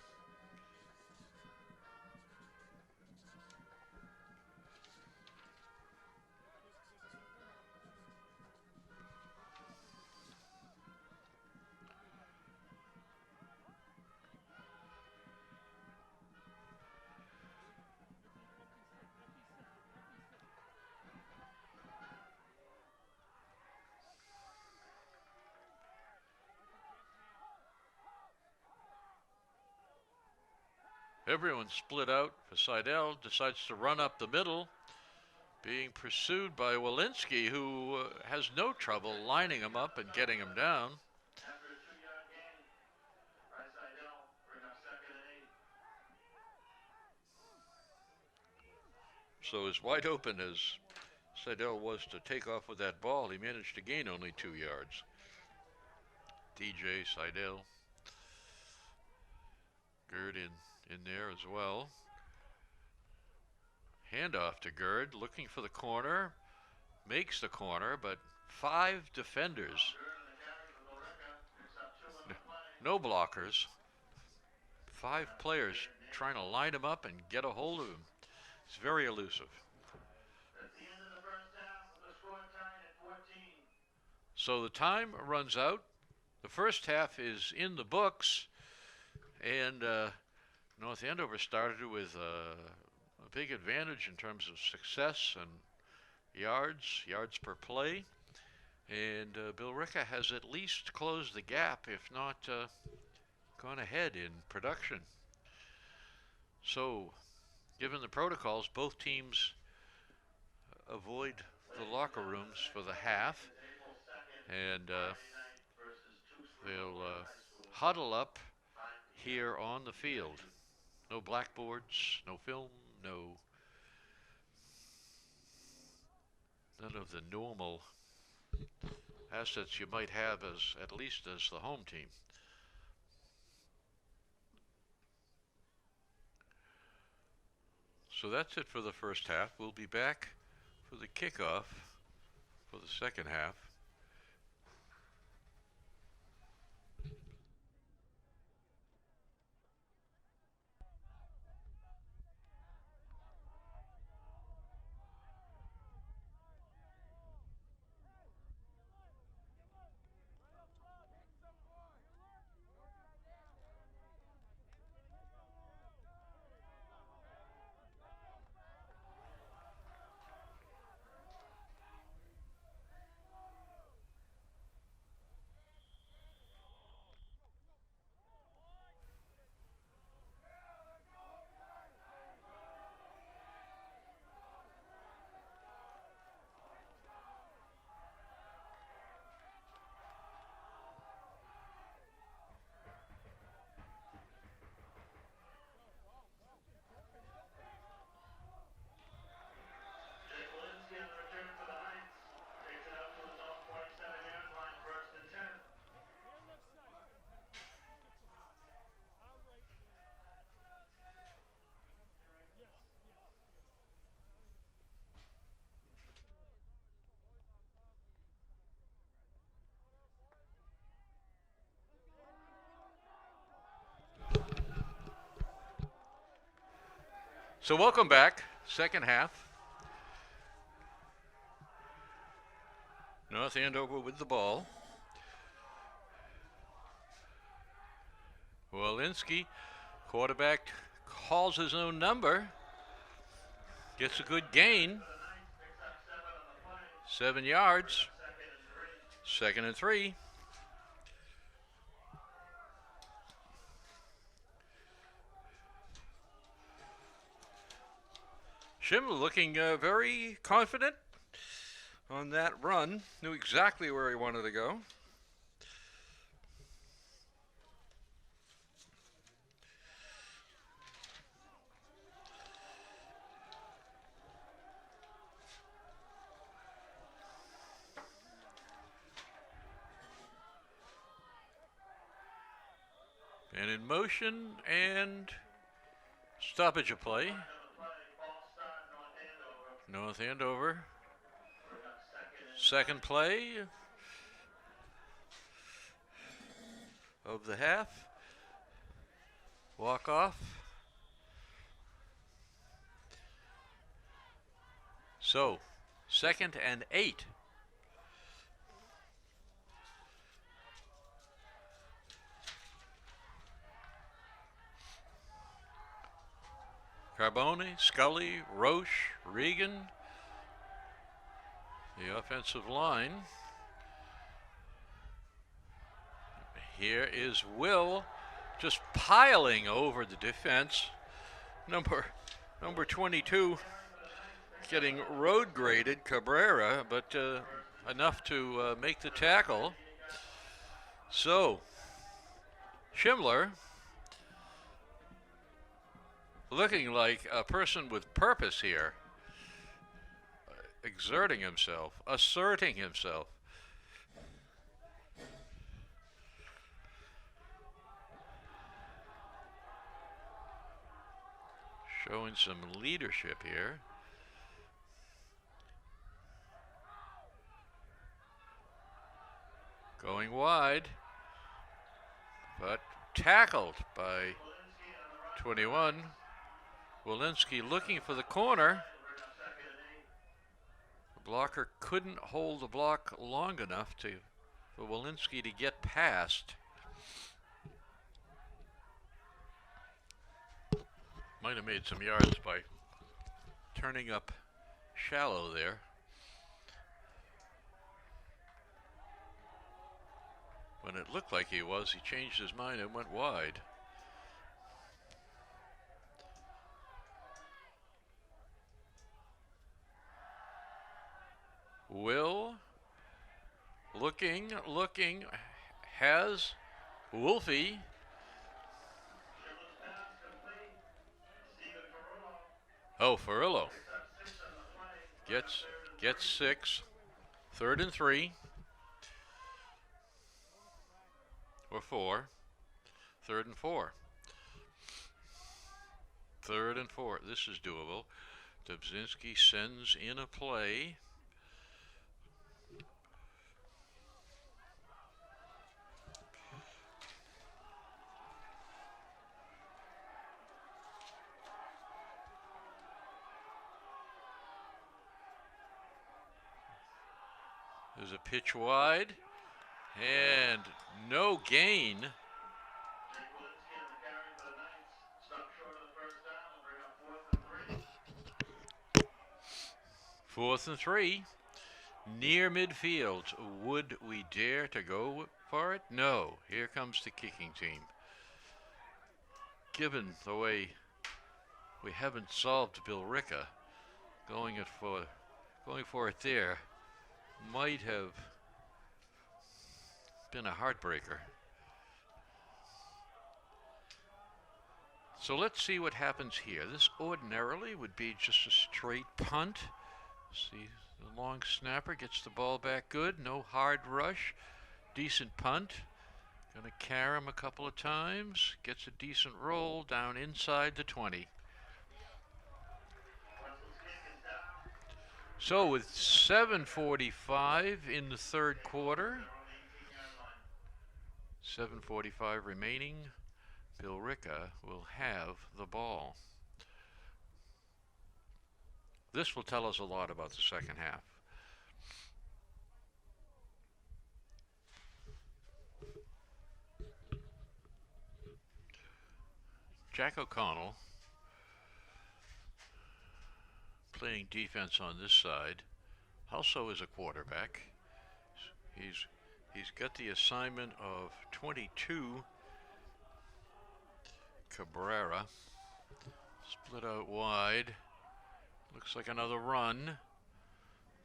Everyone split out. Seidel decides to run up the middle, being pursued by Walensky, who has no trouble lining him up and getting him down. So as wide open as Seidel was to take off with that ball, he managed to gain only 2 yards. DJ Seidel. Gerd in there as well. Handoff to Gerd, looking for the corner. Makes the corner, but 5 defenders. No blockers. 5 players trying to line him up and get a hold of him. It's very elusive. So the time runs out. The first half is in the books, and North Andover started with a big advantage in terms of success and yards per play. And Billerica has at least closed the gap, if not gone ahead in production. So, given the protocols, both teams avoid the locker rooms for the half, and they'll huddle up here on the field. No blackboards, no film, no none of the normal assets you might have as at least as the home team. So that's it for the first half. We'll be back for the kickoff for the second half. So welcome back, second half. North Andover with the ball. Walensky, quarterback, calls his own number. Gets a good gain. 7 yards. 2nd and 3. Schindler looking very confident on that run. Knew exactly where he wanted to go. And in motion and stoppage of play. North Andover. Second play of the half. Walk off. So, 2nd and 8. Carbone, Scully, Roche, Regan, the offensive line. Here is Will just piling over the defense. Number 22 getting road graded, Cabrera, but enough to make the tackle. So, Schindler looking like a person with purpose here, exerting himself, asserting himself. Showing some leadership here. Going wide, but tackled by 21. Walensky looking for the corner. The blocker couldn't hold the block long enough for Walensky to get past. Might have made some yards by turning up shallow there. When it looked like he was, he changed his mind and went wide. Will, looking, has Wolfie. Oh, Ferrillo gets Gets 6. 3rd and 3. Or 4. 3rd and 4. 3rd and 4. This is doable. Dubzinski sends in a play. There's a pitch wide. And no gain. 4th and 3. Near midfield. Would we dare to go for it? No. Here comes the kicking team. Given the way we haven't solved Billerica, going for it there might have been a heartbreaker. So let's see what happens here. This ordinarily would be just a straight punt. See, the long snapper gets the ball back good. No hard rush. Decent punt. Gonna carry him a couple of times. Gets a decent roll down inside the 20. So with 7:45 in the 3rd quarter, 7:45 remaining, Billerica will have the ball. This will tell us a lot about the second half. Jack O'Connell playing defense on this side. Also is a quarterback. He's got the assignment of 22 Cabrera. Split out wide. Looks like another run.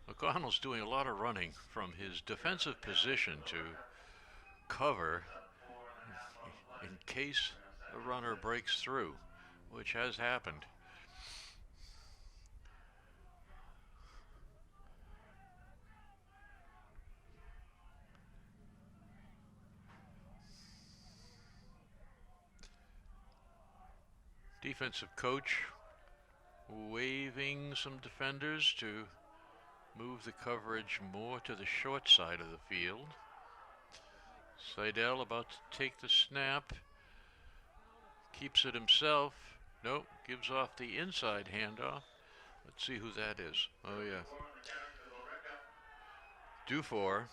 O'Connell's doing a lot of running from his defensive position to cover in case the runner breaks through, which has happened. Defensive coach waving some defenders to move the coverage more to the short side of the field. Seidel about to take the snap. Keeps it himself. Nope, gives off the inside handoff. Let's see who that is. Oh, yeah. Dufour.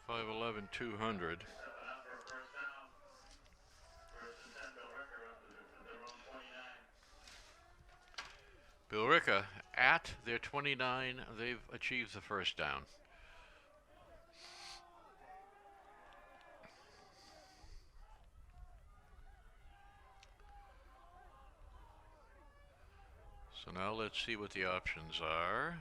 5'11", 200. Billerica at their 29, they've achieved the first down. So now let's see what the options are.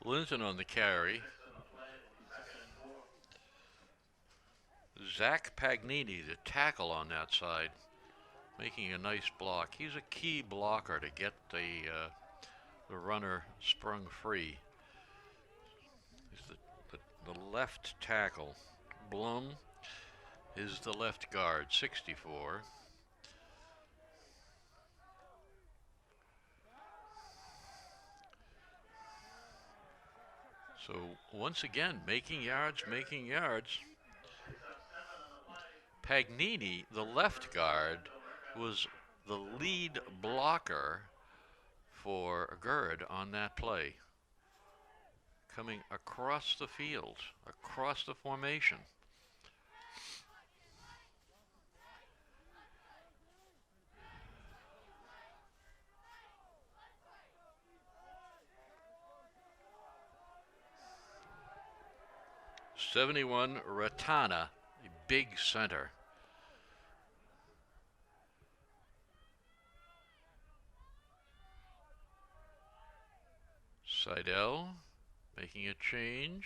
Linton on the carry. Zach Pagnini, the tackle on that side, making a nice block. He's a key blocker to get the runner sprung free. He's the left tackle. Blum is the left guard, 64. So once again, making yards. Pagnini, the left guard, was the lead blocker for Gerd on that play. Coming across the field, across the formation. '71 Ratana, a big center. Seidel making a change.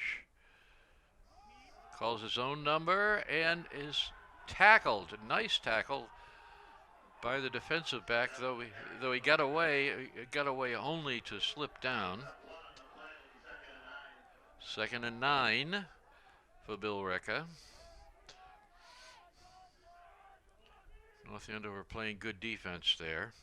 Calls his own number and is tackled. A nice tackle by the defensive back, though he got away only to slip down. 2nd and 9 for Billerica. North Andover playing good defense there.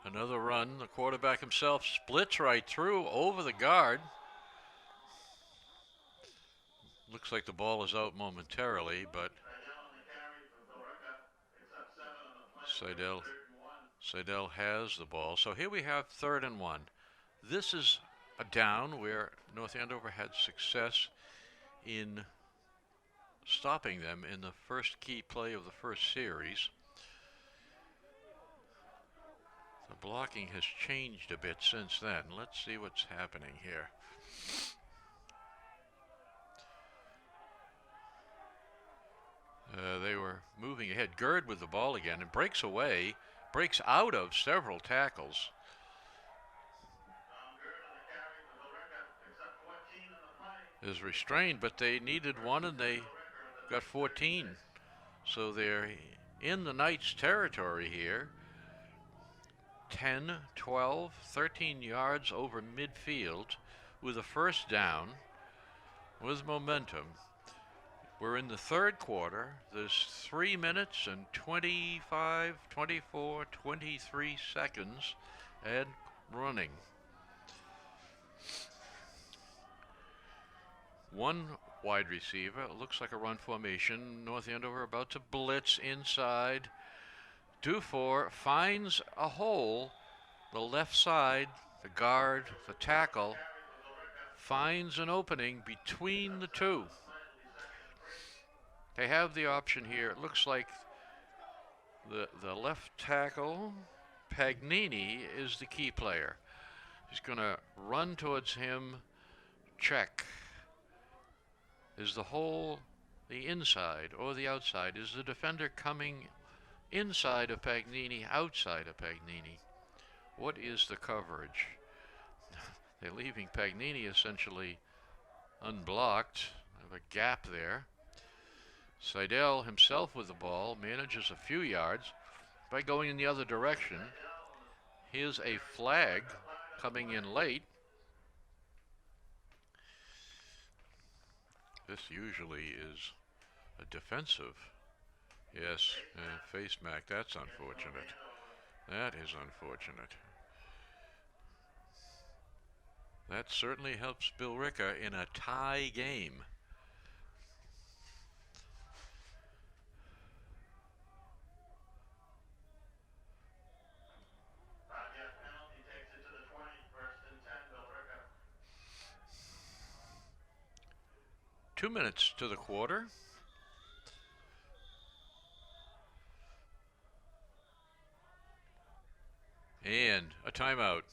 Another run. The quarterback himself splits right through over the guard. Looks like the ball is out momentarily, but Seidel has the ball. So here we have 3rd and 1. This is a down where North Andover had success in stopping them in the first key play of the first series. The blocking has changed a bit since then. Let's see what's happening here. They were moving ahead. Gerd with the ball again and breaks away, breaks out of several tackles. Is restrained, but they needed one and they got 14. So they're in the Knights' territory here. 10, 12, 13 yards over midfield with a first down with momentum. We're in the 3rd quarter. There's 3 minutes and 25, 24, 23 seconds and running. One wide receiver. It looks like a run formation. North Andover about to blitz inside. Dufour finds a hole. The left side, the guard, the tackle, finds an opening between the two. They have the option here. It looks like the left tackle, Pagnini, is the key player. He's going to run towards him, check. Is the hole the inside or the outside? Is the defender coming inside of Pagnini, outside of Pagnini? What is the coverage? They're leaving Pagnini essentially unblocked. Have a gap there. Seidel himself with the ball manages a few yards by going in the other direction. Here's a flag coming in late. This usually is a defensive. Yes, face mac. That's unfortunate. That is unfortunate. That certainly helps Billerica in a tie game. Two minutes to the quarter. And a timeout.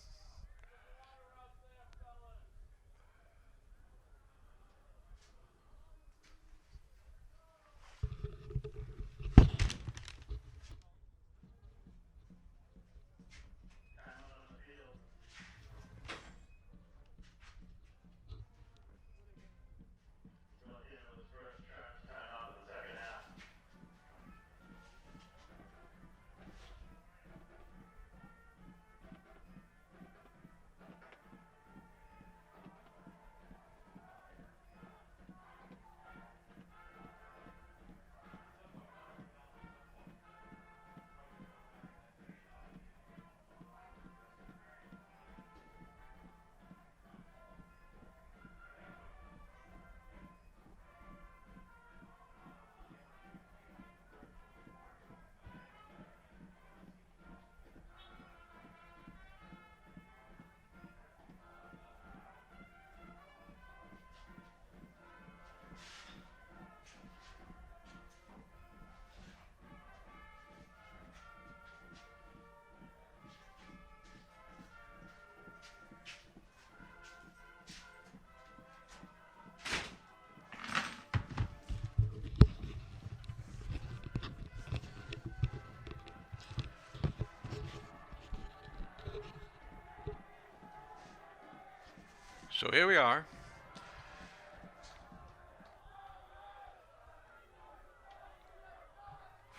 So here we are.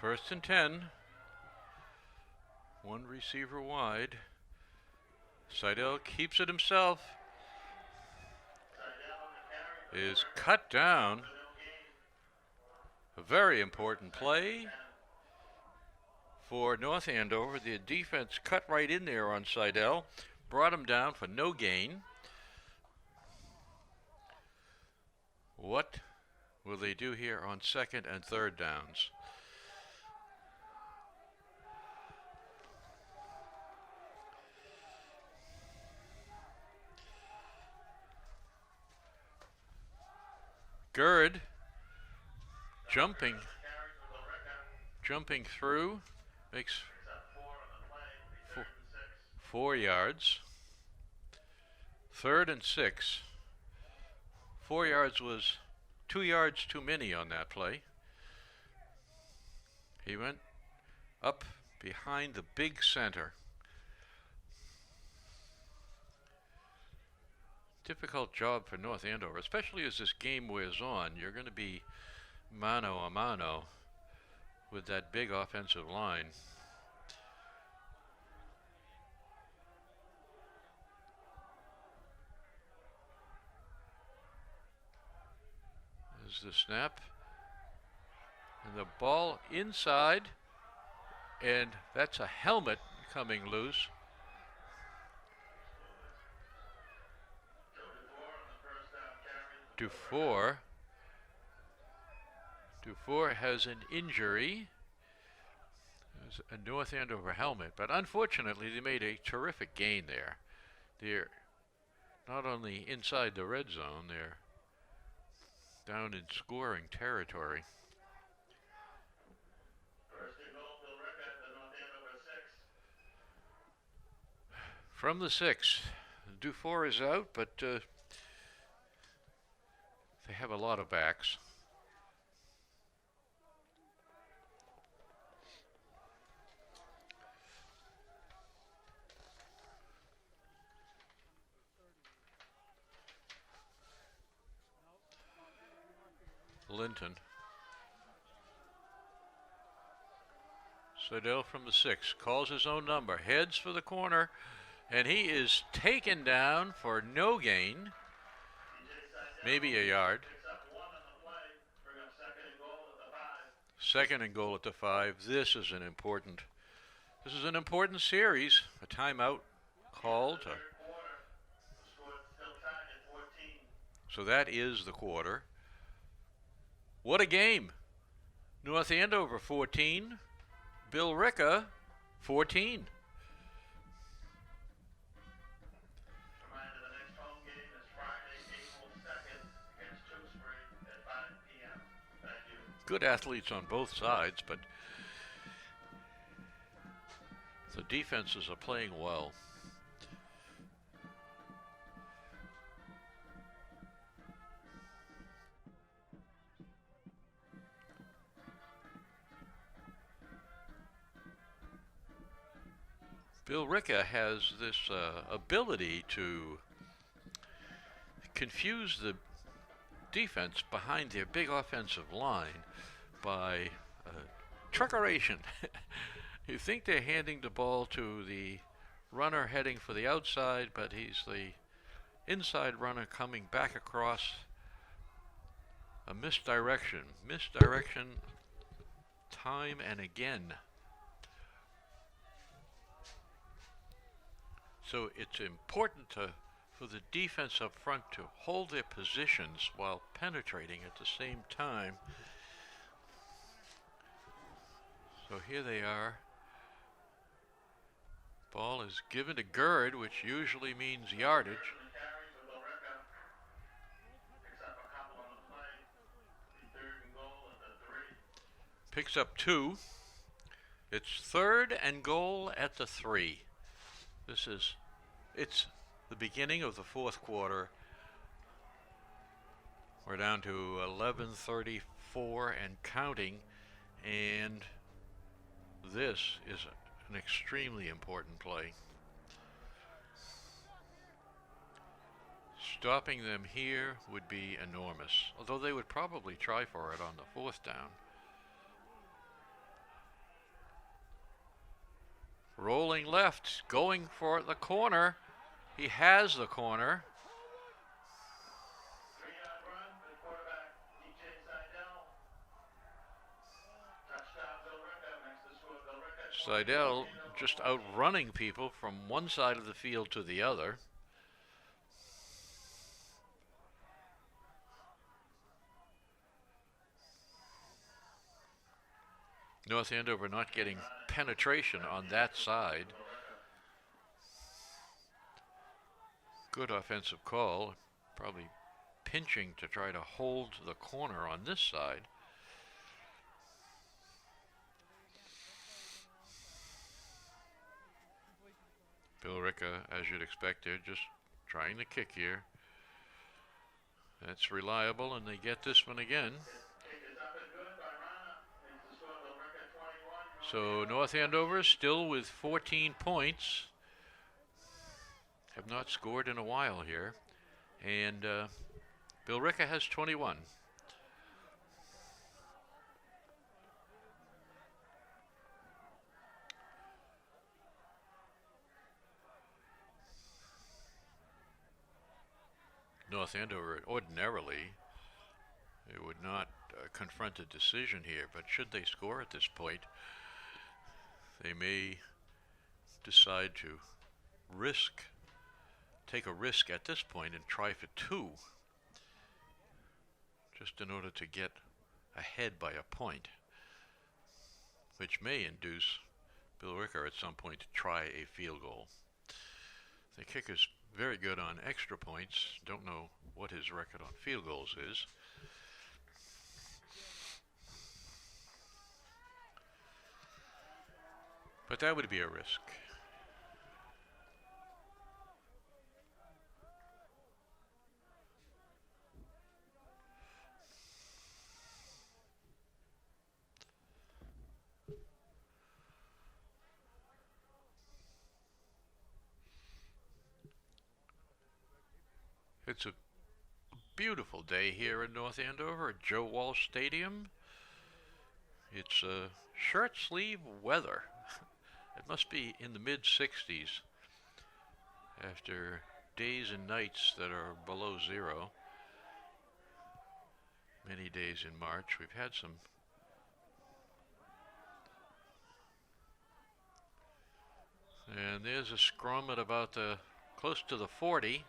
First and 10. One receiver wide. Seidel keeps it himself. Is cut down. A very important play for North Andover. The defense cut right in there on Seidel. Brought him down for no gain. What will they do here on second and third downs? Gerd jumping through, makes 4 yards. 3rd and 6. 4 yards was 2 yards too many on that play. He went up behind the big center. Difficult job for North Andover, especially as this game wears on. You're going to be mano a mano with that big offensive line. There's the snap. And the ball inside. And that's a helmet coming loose. Dufour has an injury. There's a North Andover helmet, but unfortunately they made a terrific gain there. They're not only inside the red zone, they're down in scoring territory. First and goal, Billerica at the North Andover 6. From the 6, Dufour is out, but they have a lot of backs. Linton. Seidel from the 6 calls his own number, heads for the corner, and he is taken down for no gain. Maybe a yard. Second and goal at the 5. This is an important series. A timeout called. So that is the quarter. What a game. North Andover 14. Billerica 14. Good athletes on both sides, but the defenses are playing well. Billerica has this ability to confuse the defense behind their big offensive line by truckeration. You think they're handing the ball to the runner heading for the outside, but he's the inside runner coming back across. A misdirection time and again. So it's important for the defense up front to hold their positions while penetrating at the same time. So here they are. Ball is given to Gerd, which usually means yardage. Picks up 2. It's 3rd and goal at the 3. It's the beginning of the 4th quarter. We're down to 11:34 and counting, and this is an extremely important play. Stopping them here would be enormous, although they would probably try for it on the fourth down. Rolling left, going for the corner. He has the corner. 3-yard run for the quarterback, DJ Seidel. Touchdown, Billerica. Makes the score. Billerica. Seidel just outrunning people from one side of the field to the other. North Andover not getting penetration on that side. Good offensive call. Probably pinching to try to hold the corner on this side. Billerica, as you'd expect, they're just trying to kick here. That's reliable, and they get this one again. So North Andover still with 14 points. Have not scored in a while here. And Billerica has 21. North Andover ordinarily it would not confront a decision here, but should they score at this point, they may decide to take a risk at this point and try for 2, just in order to get ahead by a point, which may induce Billerica at some point to try a field goal. The kicker's very good on extra points. Don't know what his record on field goals is. But that would be a risk. It's a beautiful day here in North Andover at Joe Walsh Stadium. It's shirt sleeve weather. It must be in the mid-60s after days and nights that are below 0. Many days in March. We've had some and there's a scrum at about close to the 40.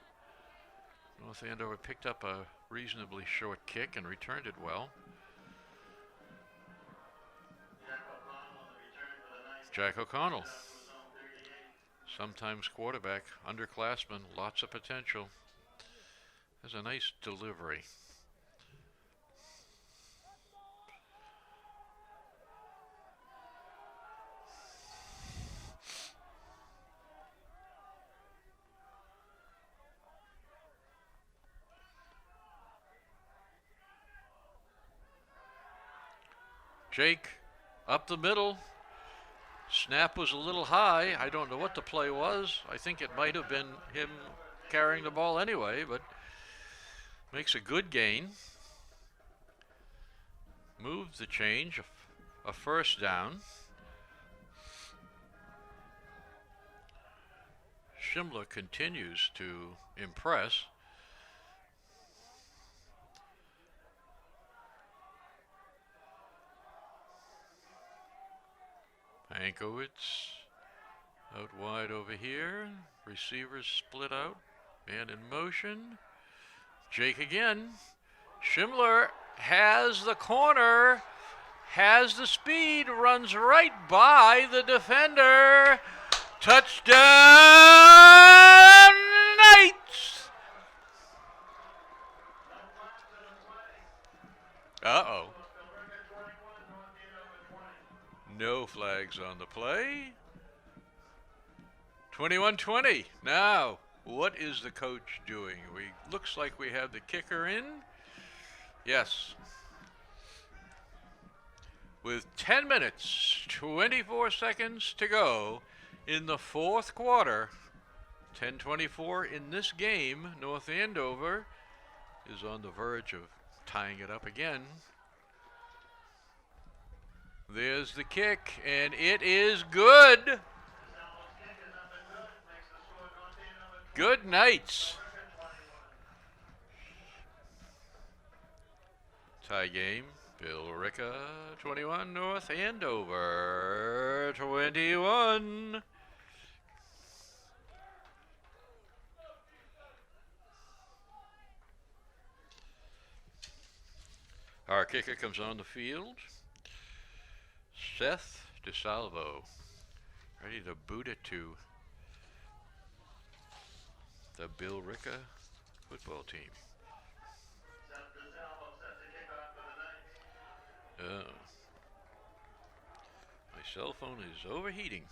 North Andover picked up a reasonably short kick and returned it well. Jack O'Connell, sometimes quarterback, underclassman, lots of potential. Has a nice delivery. Jake up the middle. Snap was a little high. I don't know what the play was. I think it might have been him carrying the ball anyway, but makes a good gain. Moves the change, a first down. Shimla continues to impress. Ankowitz out wide over here. Receivers split out. Man in motion. Jake again. Schindler has the corner. Has the speed. Runs right by the defender. Touchdown Knights! Uh-oh. No flags on the play. 21-20. Now, what is the coach doing? Looks like we have the kicker in. Yes. With 10 minutes, 24 seconds to go in the fourth quarter, 10:24 in this game. North Andover is on the verge of tying it up again. There's the kick, and it is good. Good nights. Tie game. Billerica 21, North Andover 21. Our kicker comes on the field. Seth DeSalvo, ready to boot it to the Billerica football team. My cell phone is overheating.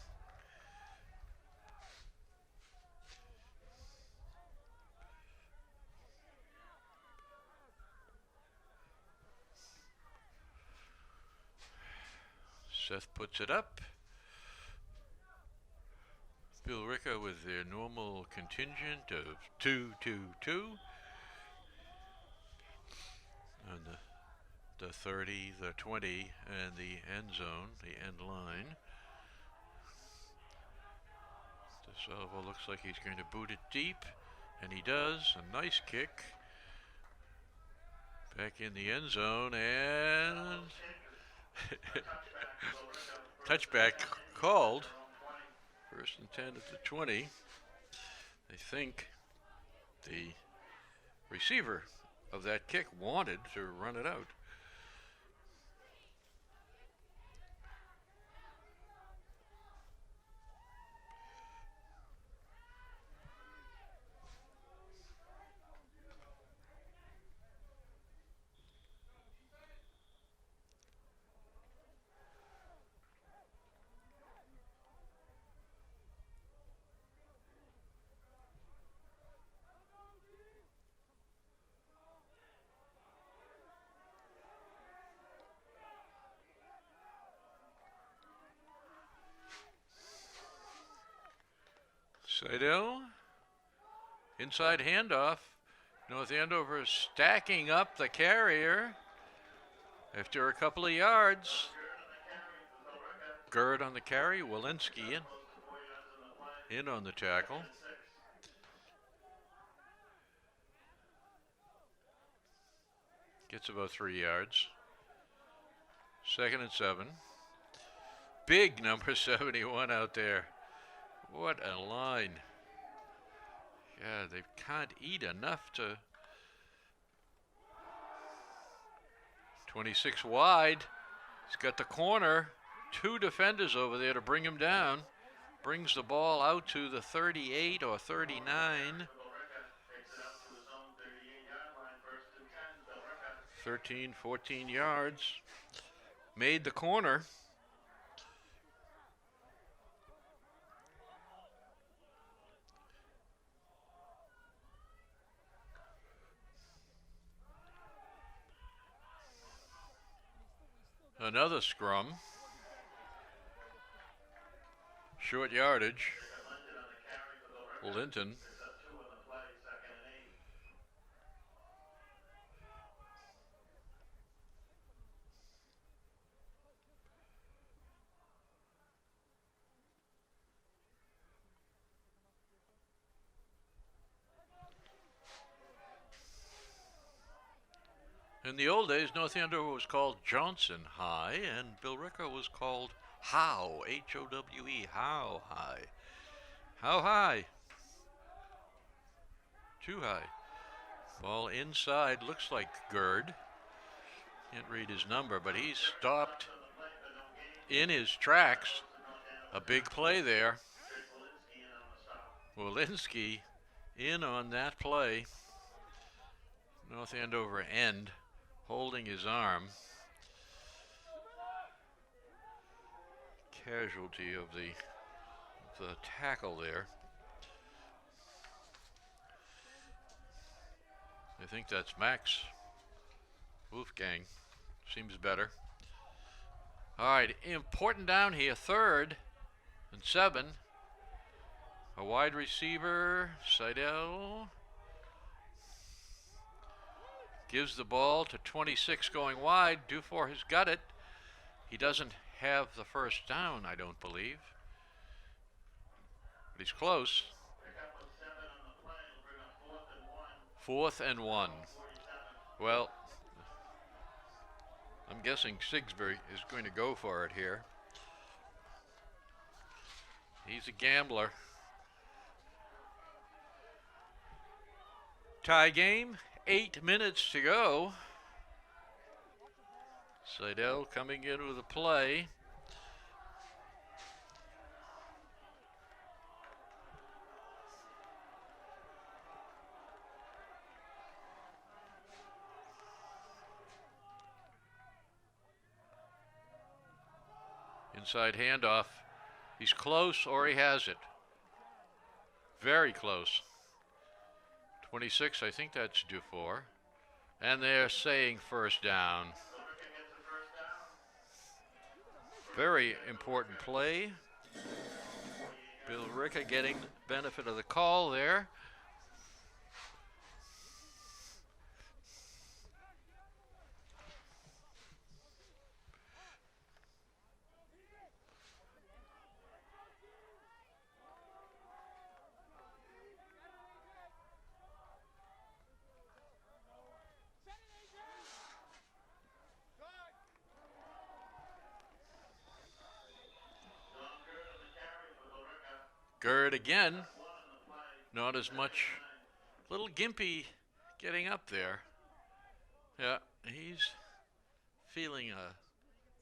Seth puts it up. Billerica with their normal contingent of 2-2-2. And the 30, the 20, and the end zone, the end line. DeSalvo looks like he's going to boot it deep, and he does. A nice kick. Back in the end zone, and touchback called. First and 10 at the 20. I think the receiver of that kick wanted to run it out. Seidel, inside handoff. North Andover is stacking up the carrier after a couple of yards. Gerd on the carry, Walensky in on the tackle. Gets about 3 yards. 2nd and 7. Big number 71 out there. What a line. Yeah, they can't eat enough to. 26 wide. He's got the corner. 2 defenders over there to bring him down. Brings the ball out to the 38 or 39. 13, 14 yards. Made the corner. Another scrum. Short yardage. Linton. In the old days, North Andover was called Johnson High, and Billerica was called Howe, H-O-W-E, Howe High. How high? Too high. Ball inside, looks like Gerd. Can't read his number, but he's stopped in his tracks. A big play there. Walensky in on that play. North Andover end. Holding his arm. Casualty of the tackle there. I think that's Max Wolfgang. Seems better. All right, important down here. 3rd and 7. A wide receiver, Seidel, gives the ball to 26 going wide. Dufour has got it. He doesn't have the first down, I don't believe. But he's close. Pickup of 7 on the play will bring up 4th and 1. 4th and 1. 47. Well, I'm guessing Sigsbury is going to go for it here. He's a gambler. Tie game, 8 minutes to go. Seidel coming in with a play. Inside handoff. He's close or he has it. Very close. 26, I think that's Dufour. And they're saying first down. Very important play. Billerica getting benefit of the call there. Gerd again. Not as much. Little gimpy getting up there. Yeah, he's feeling a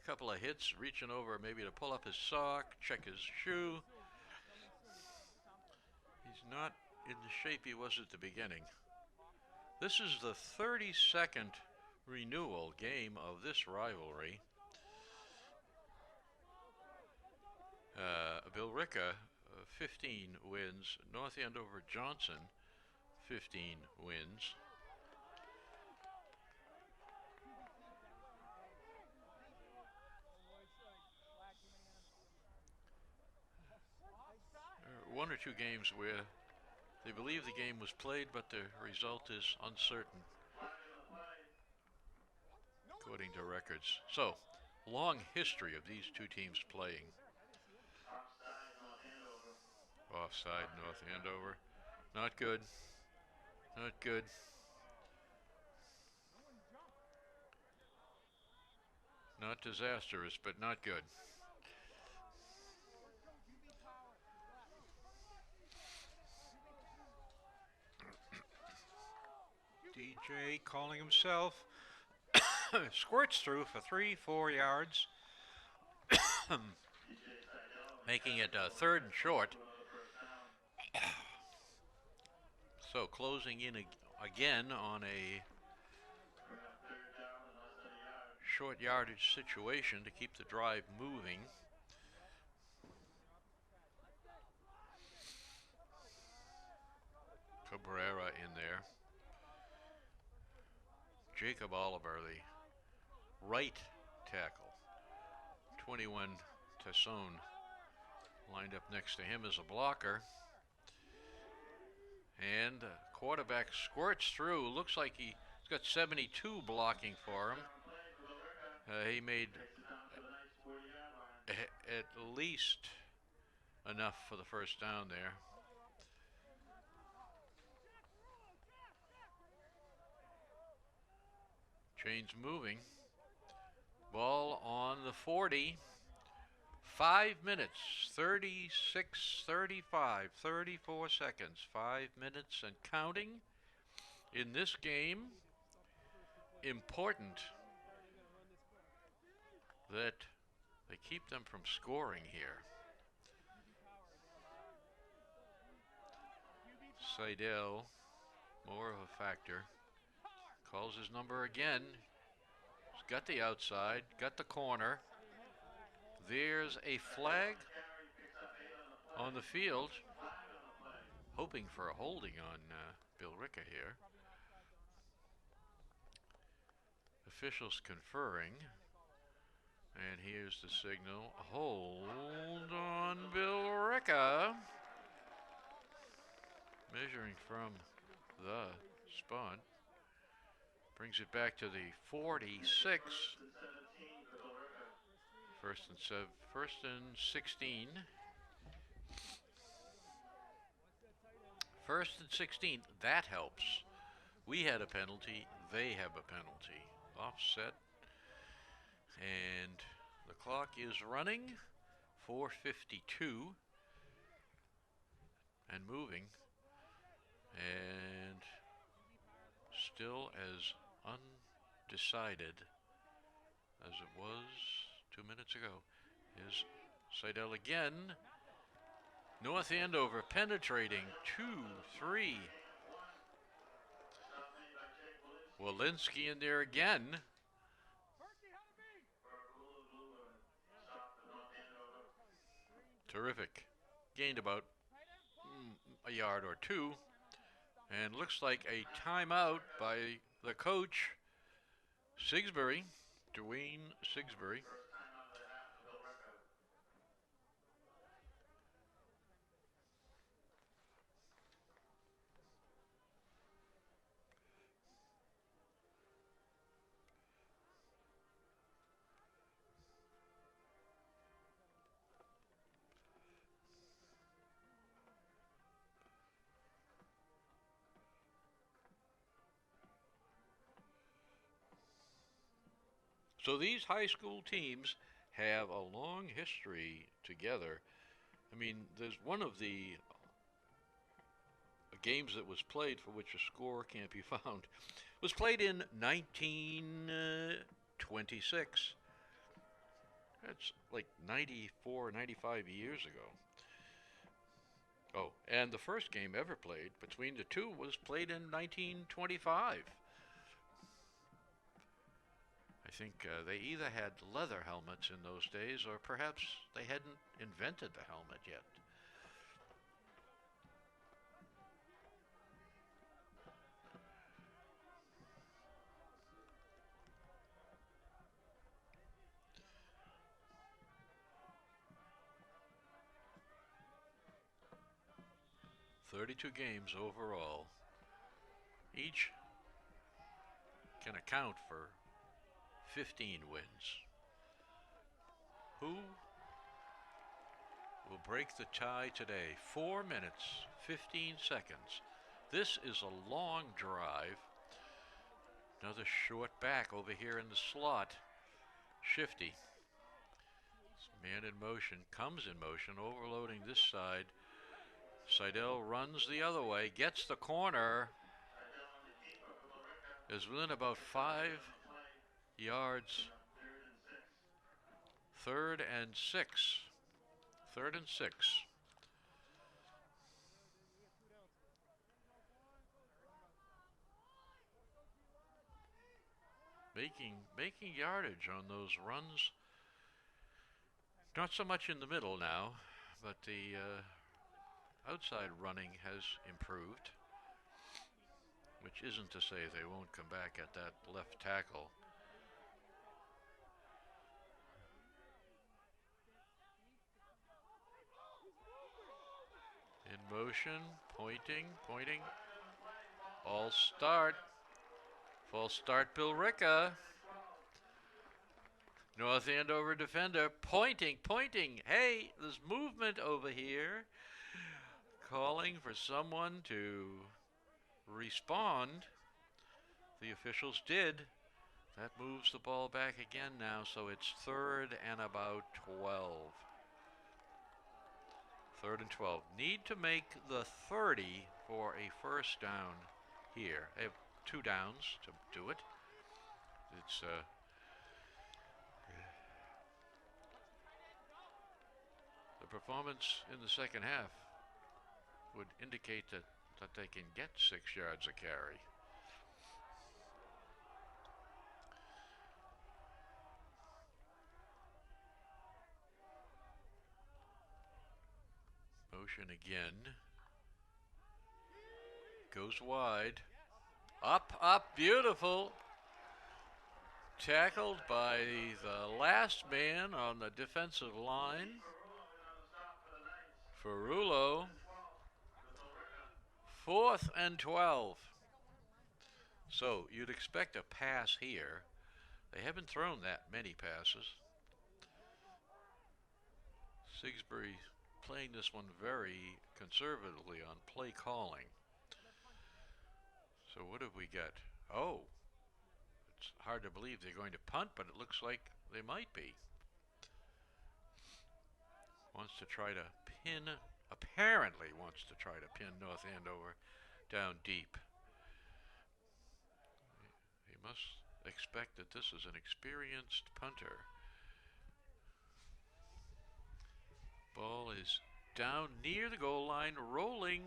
couple of hits, reaching over maybe to pull up his sock, check his shoe. He's not in the shape he was at the beginning. This is the 32nd renewal game of this rivalry. Billerica 15 wins. North Andover Johnson 15 wins. There are 1 or 2 games where they believe the game was played, but the result is uncertain, according to records. So, long history of these two teams playing. Offside, North Andover. Not good. Not good. Not disastrous, but not good. DJ calling himself. Squirts through for 3-4 yards. Making it 3rd and short. So closing in again on a short yardage situation to keep the drive moving. Cabrera in there. Jacob Oliver, the right tackle. 21 Tassone lined up next to him as a blocker. And the quarterback squirts through. Looks like he's got 72 blocking for him. He made at least enough for the first down there. Chains moving. Ball on the 40. 5 minutes, 36, 35, 34 seconds, 5 minutes and counting in this game. Important that they keep them from scoring here. Seidel, more of a factor, calls his number again. He's got the outside, got the corner. There's a flag on the field, hoping for a holding on Billerica here. Officials conferring, and here's the signal. Hold on Billerica. Measuring from the spot. Brings it back to the 46. First and 16. First and 16. That helps. We had a penalty. They have a penalty. Offset. And the clock is running. 4:52. And moving. And still as undecided as it was 2 minutes ago is Seidel again. North Andover penetrating 2-3. Walensky in there again. Terrific. Gained about a yard or two. And looks like a timeout by the coach, Sigsbury, Dwayne Sigsbury. So these high school teams have a long history together. I mean, there's one of the games that was played for which a score can't be found was played in 1926. That's like 94, 95 years ago. Oh, and the first game ever played between the two was played in 1925. I think they either had leather helmets in those days or perhaps they hadn't invented the helmet yet. "32 games overall. Each can account for 15 wins. Who will break the tie today? 4 minutes, 15 seconds. This is a long drive. Another short back over here in the slot. Shifty. Man in motion, comes in motion, overloading this side. Seidel runs the other way, gets the corner. Is within about 5 yards. 3rd and 6. 3rd and 6. Making yardage on those runs. Not so much in the middle now, but the outside running has improved, which isn't to say they won't come back at that left tackle. In motion, pointing. False start, Billerica. North Andover defender pointing. Hey, there's movement over here. Calling for someone to respond. The officials did. That moves the ball back again now, so it's 3rd and about 12. 3rd and 12. Need to make the 30 for a first down here. They have 2 downs to do it. It's the performance in the second half would indicate that they can get 6 yards a carry. Motion again. Goes wide. Up, beautiful. Tackled by the last man on the defensive line. Ferrulo. 4th and 12. So you'd expect a pass here. They haven't thrown that many passes. Sigsbury playing this one very conservatively on play calling. So what have we got? Oh, it's hard to believe they're going to punt, but it looks like they might be. Apparently wants to try to pin North Andover down deep. He must expect that this is an experienced punter. Ball is down near the goal line, rolling.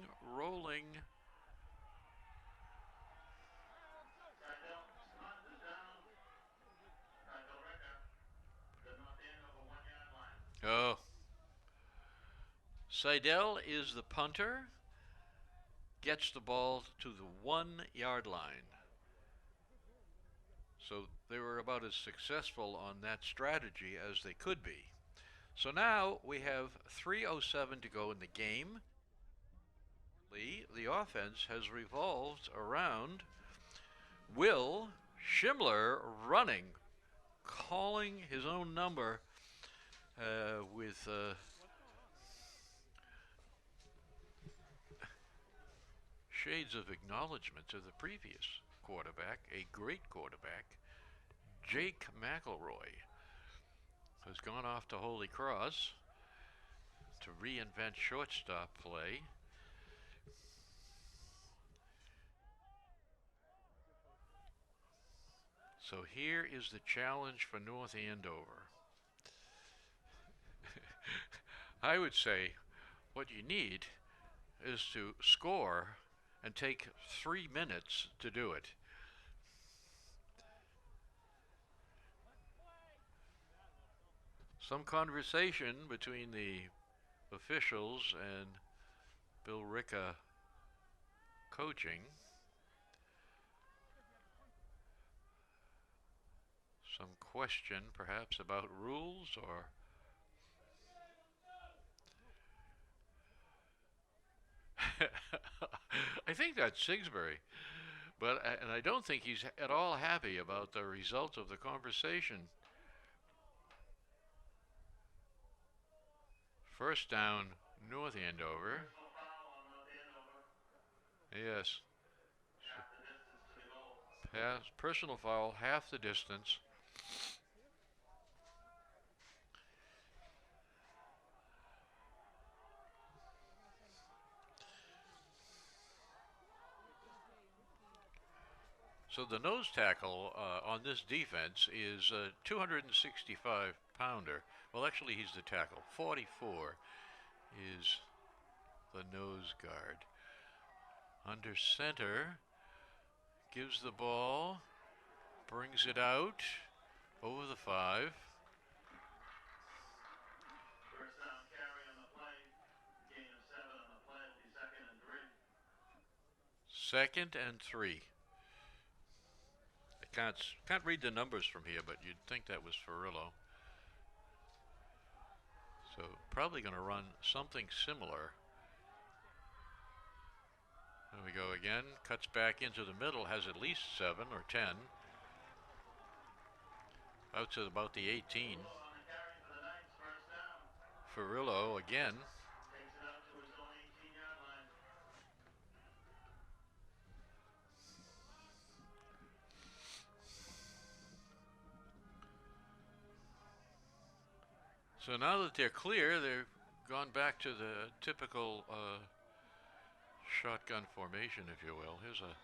Oh. Seidel is the punter, gets the ball to the 1-yard line. So they were about as successful on that strategy as they could be. So now we have 3:07 to go in the game. The offense has revolved around Will Schimler running, calling his own number with shades of acknowledgement to the previous quarterback, a great quarterback, Jake McElroy, has gone off to Holy Cross to reinvent shortstop play. So here is the challenge for North Andover. I would say what you need is to score and take 3 minutes to do it. Some conversation between the officials and Billerica coaching. Some question perhaps about rules or I think that's Sigsbury, and I don't think he's at all happy about the result of the conversation. First down, North Andover. Yes. Pass, personal foul, half the distance. So the nose tackle on this defense is a 265-pounder. Well, actually, he's the tackle. 44 is the nose guard. Under center, gives the ball, brings it out over the 5. First down carry on the play. Gain of 7 on the play will be 2nd and 3. 2nd and 3. I can't read the numbers from here, but you'd think that was Ferrillo. So probably going to run something similar. There we go again. Cuts back into the middle, has at least 7 or 10. Out to about the 18. Ferrillo again. Takes it out to his own 18-yard line. So now that they're clear, they've gone back to the typical shotgun formation, if you will. Here's a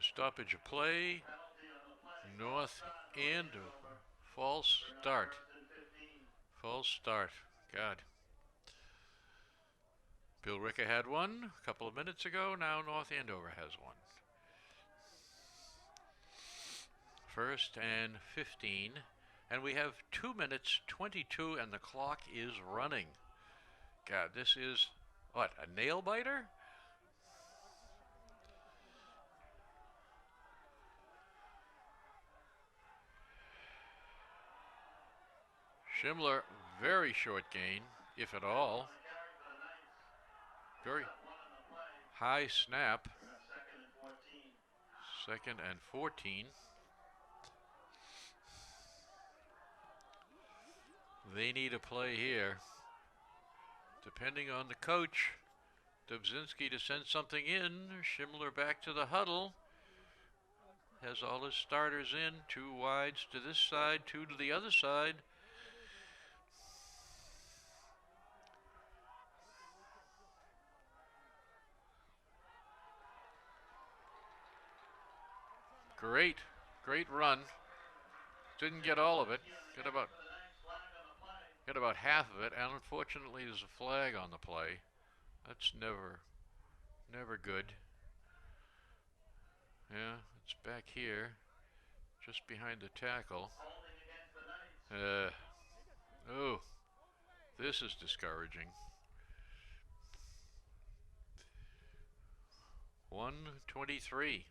stoppage of play. North Andover. False start. False start. God. Billerica had one a couple of minutes ago. Now North Andover has one. 1st and 15. And we have 2 minutes 22 and the clock is running. God, this is, what, a nail biter? Schimler, very short gain, if at all. very One on the play. high snap. Second and 14. 2nd and 14. They need a play here. Depending on the coach, Dobzinski to send something in. Schindler back to the huddle. Has all his starters in. 2 wides to this side, 2 to the other side. Great run. Didn't get all of it. Got about half of it, and unfortunately there's a flag on the play. That's never good. Yeah, it's back here, just behind the tackle. Oh, this is discouraging. 1:23.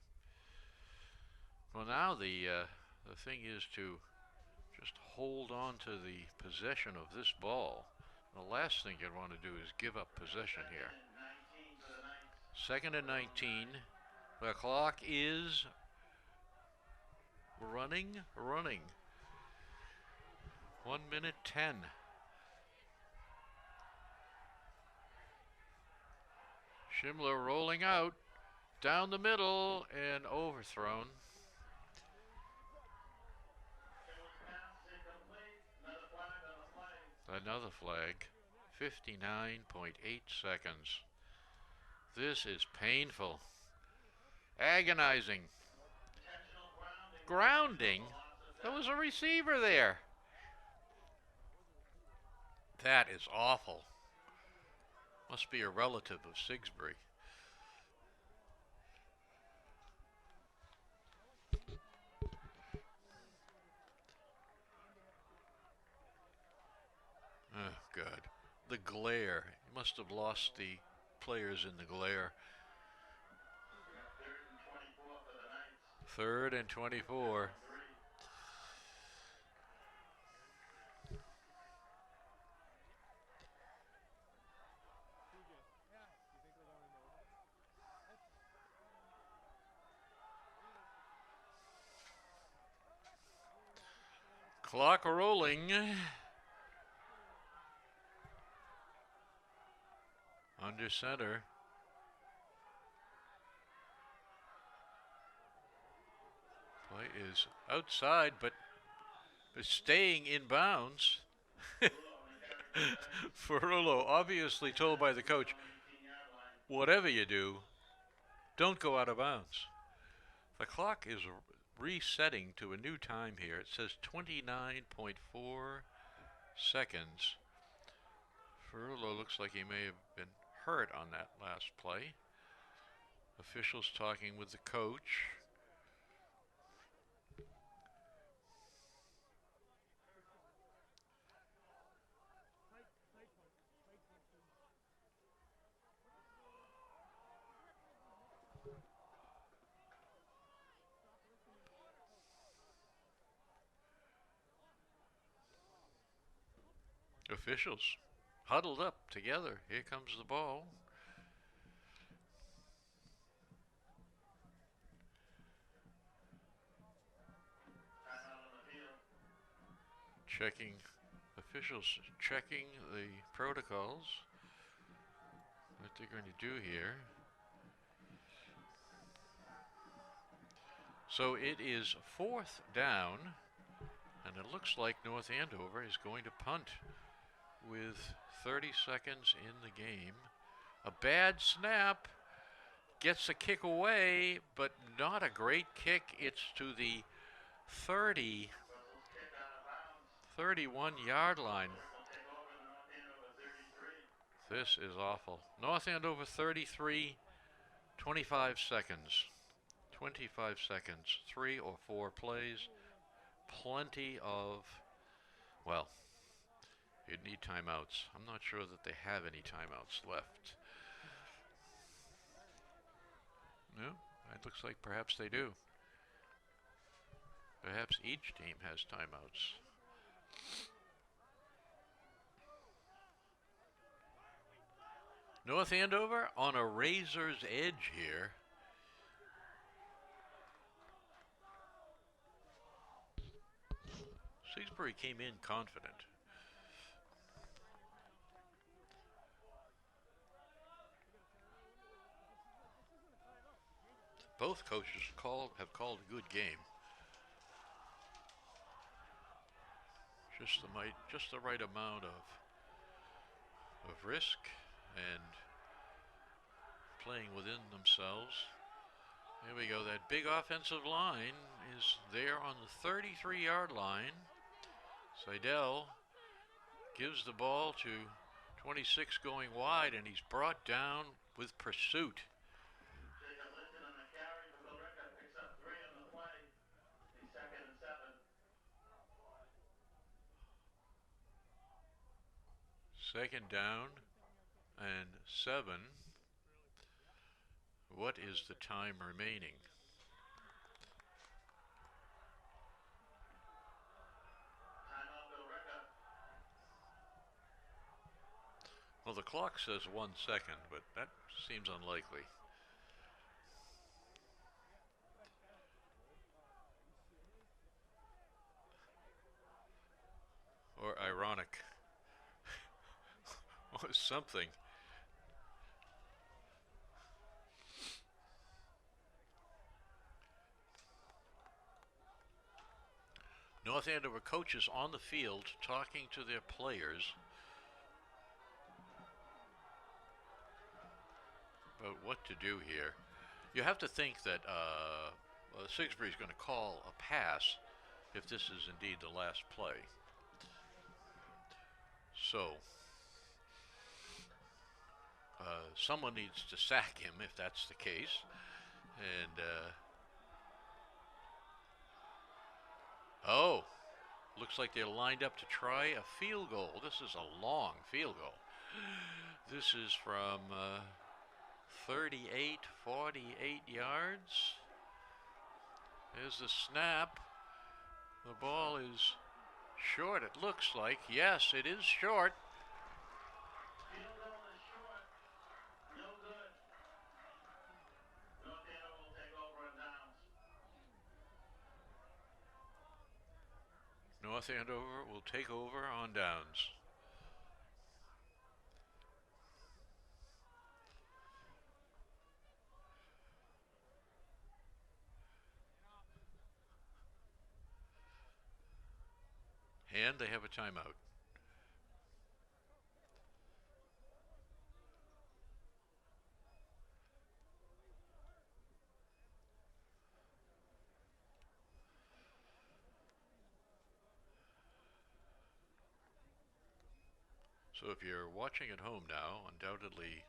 Well, now the thing is to just hold on to the possession of this ball. The last thing you'd want to do is give up possession here. 2nd and 19. The clock is running. 1:10. Schindler rolling out down the middle and overthrown. Another flag. 59.8 seconds. This is painful. Agonizing. Grounding? There was a receiver there. That is awful. Must be a relative of Sigsbury. Oh, God. The glare. He must have lost the players in the glare. 3rd and 24. Clock rolling. Under center. Play is outside, but is staying in bounds. Ferrullo obviously told by the coach, whatever you do, don't go out of bounds. The clock is resetting to a new time here. It says 29.4 seconds. Ferrullo looks like he may have been hurt on that last play. Officials talking with the coach. Officials huddled up together. Here comes the ball. Officials checking the protocols. What they're going to do here. So it is 4th down, and it looks like North Andover is going to punt with 30 seconds in the game. A bad snap, gets a kick away, but not a great kick. It's to the 31-yard line. This is awful. North Andover 33, 25 seconds. 25 seconds, 3 or 4 plays, plenty of, well, you'd need timeouts. I'm not sure that they have any timeouts left. No, it looks like perhaps they do. Perhaps each team has timeouts. North Andover on a razor's edge here. Salisbury came in confident. Both coaches have called a good game. Just the right amount of risk and playing within themselves. Here we go. That big offensive line is there on the 33-yard line. Seidel gives the ball to 26 going wide, and he's brought down with pursuit. Jacob Linton on the carry for Billerica picks up 3 on the play. He's 2nd and 7. Second down and 7. What is the time remaining? Timeout Billerica. Well, the clock says 1 second, but that seems unlikely. Or ironic. Or something. North Andover coaches on the field talking to their players about what to do here. You have to think that Salisbury is going to call a pass if this is indeed the last play. So someone needs to sack him if that's the case. And oh, looks like they're lined up to try a field goal. This is a long field goal. This is from 38, 48 yards. There's the snap. The ball is short, it looks like. Yes, it is short. Field goal is short. No good. North Andover will take over on downs. North Andover will take over on downs. And they have a timeout. So if you're watching at home now, undoubtedly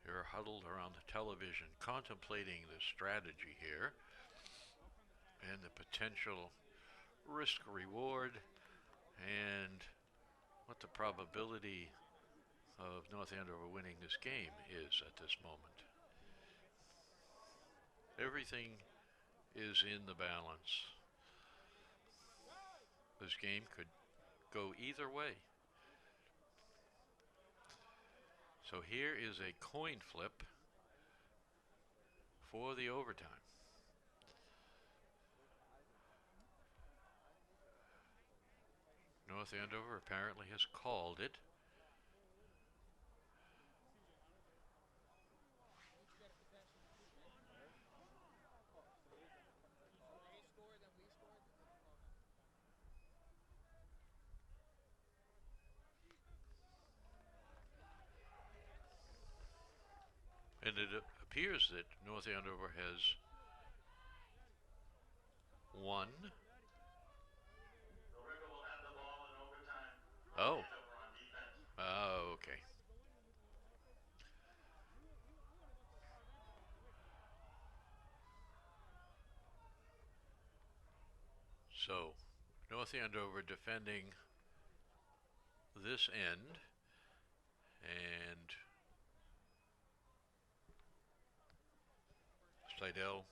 you're huddled around the television contemplating the strategy here and the potential risk reward and what the probability of North Andover winning this game is at this moment. Everything is in the balance. This game could go either way. So here is a coin flip for the overtime. North Andover apparently has called it. And it appears that North Andover has won. Billerica will have the ball in overtime. Oh. Andover on defense. Oh, okay. So, North Andover defending this end, and Seidel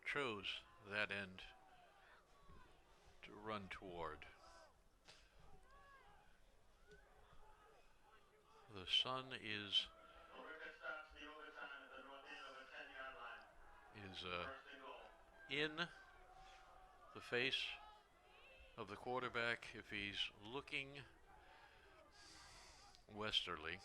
chose that end to run toward. The sun is Billerica starts the overtime at the North Andover 10-yard line. is First and goal. in the face of the quarterback if he's looking westerly.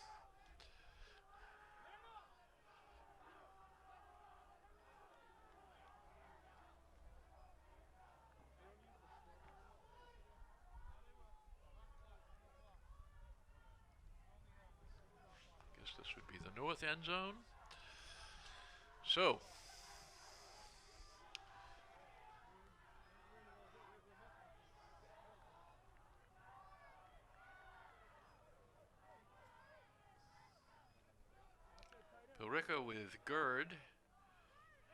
Guess this would be the north end zone. So, Billerica with Gerd.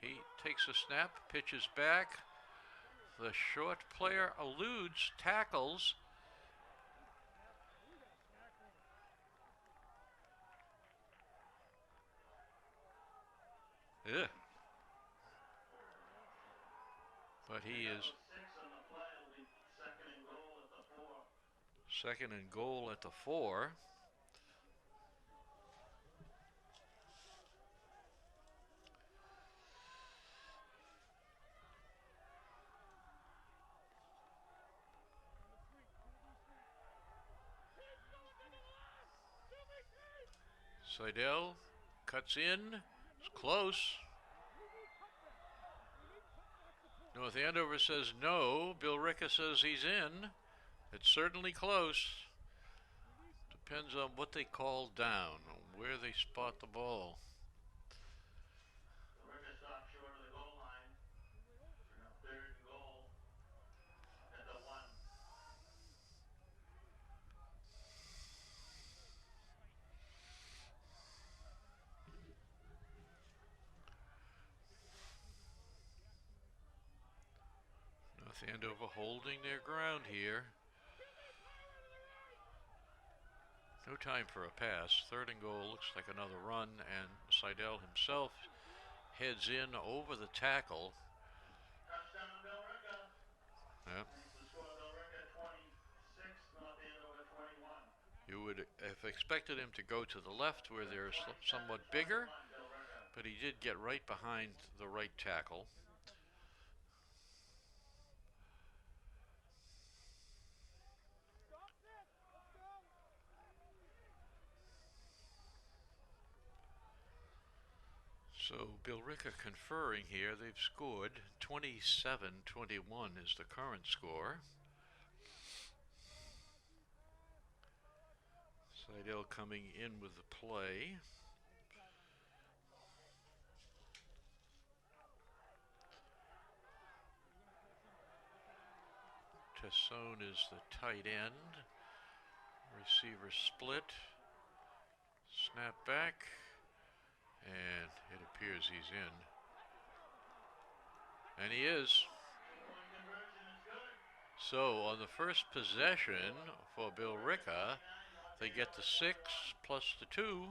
He takes a snap, pitches back. The short player eludes tackles. Yeah. But he is 6 on the play. It'll be second and goal at the 4. second and goal at the 4. Seidel cuts in. It's close. North Andover says no. Billerica says he's in. It's certainly close. Depends on what they call down, where they spot the ball. Billerica stopped short of the goal line. Third and goal at the 1. North Andover holding their ground here. No time for a pass. Third and goal looks like another run, and Seidel himself heads in over the tackle. Touchdown, Billerica. Yep. Makes the score Billerica 26, North Andover 21. You would have expected him to go to the left where they're somewhat bigger, Billerica. but he did get right behind the right tackle. So Billerica conferring here. They've scored 27-21 is the current score. Seidel coming in with the play. Tassone is the tight end. Receiver split. Snap back. And it appears he's in. And he is. Two-point conversion is good. So on the first possession for Billerica, they get the 6 plus the 2.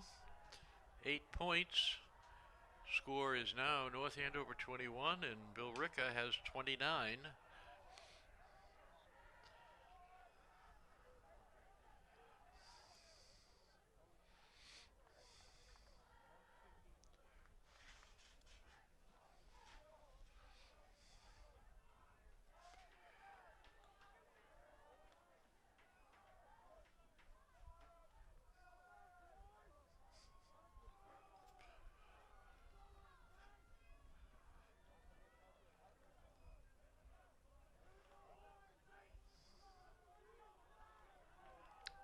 8 points. Score is now North Andover 21 and Billerica has 29.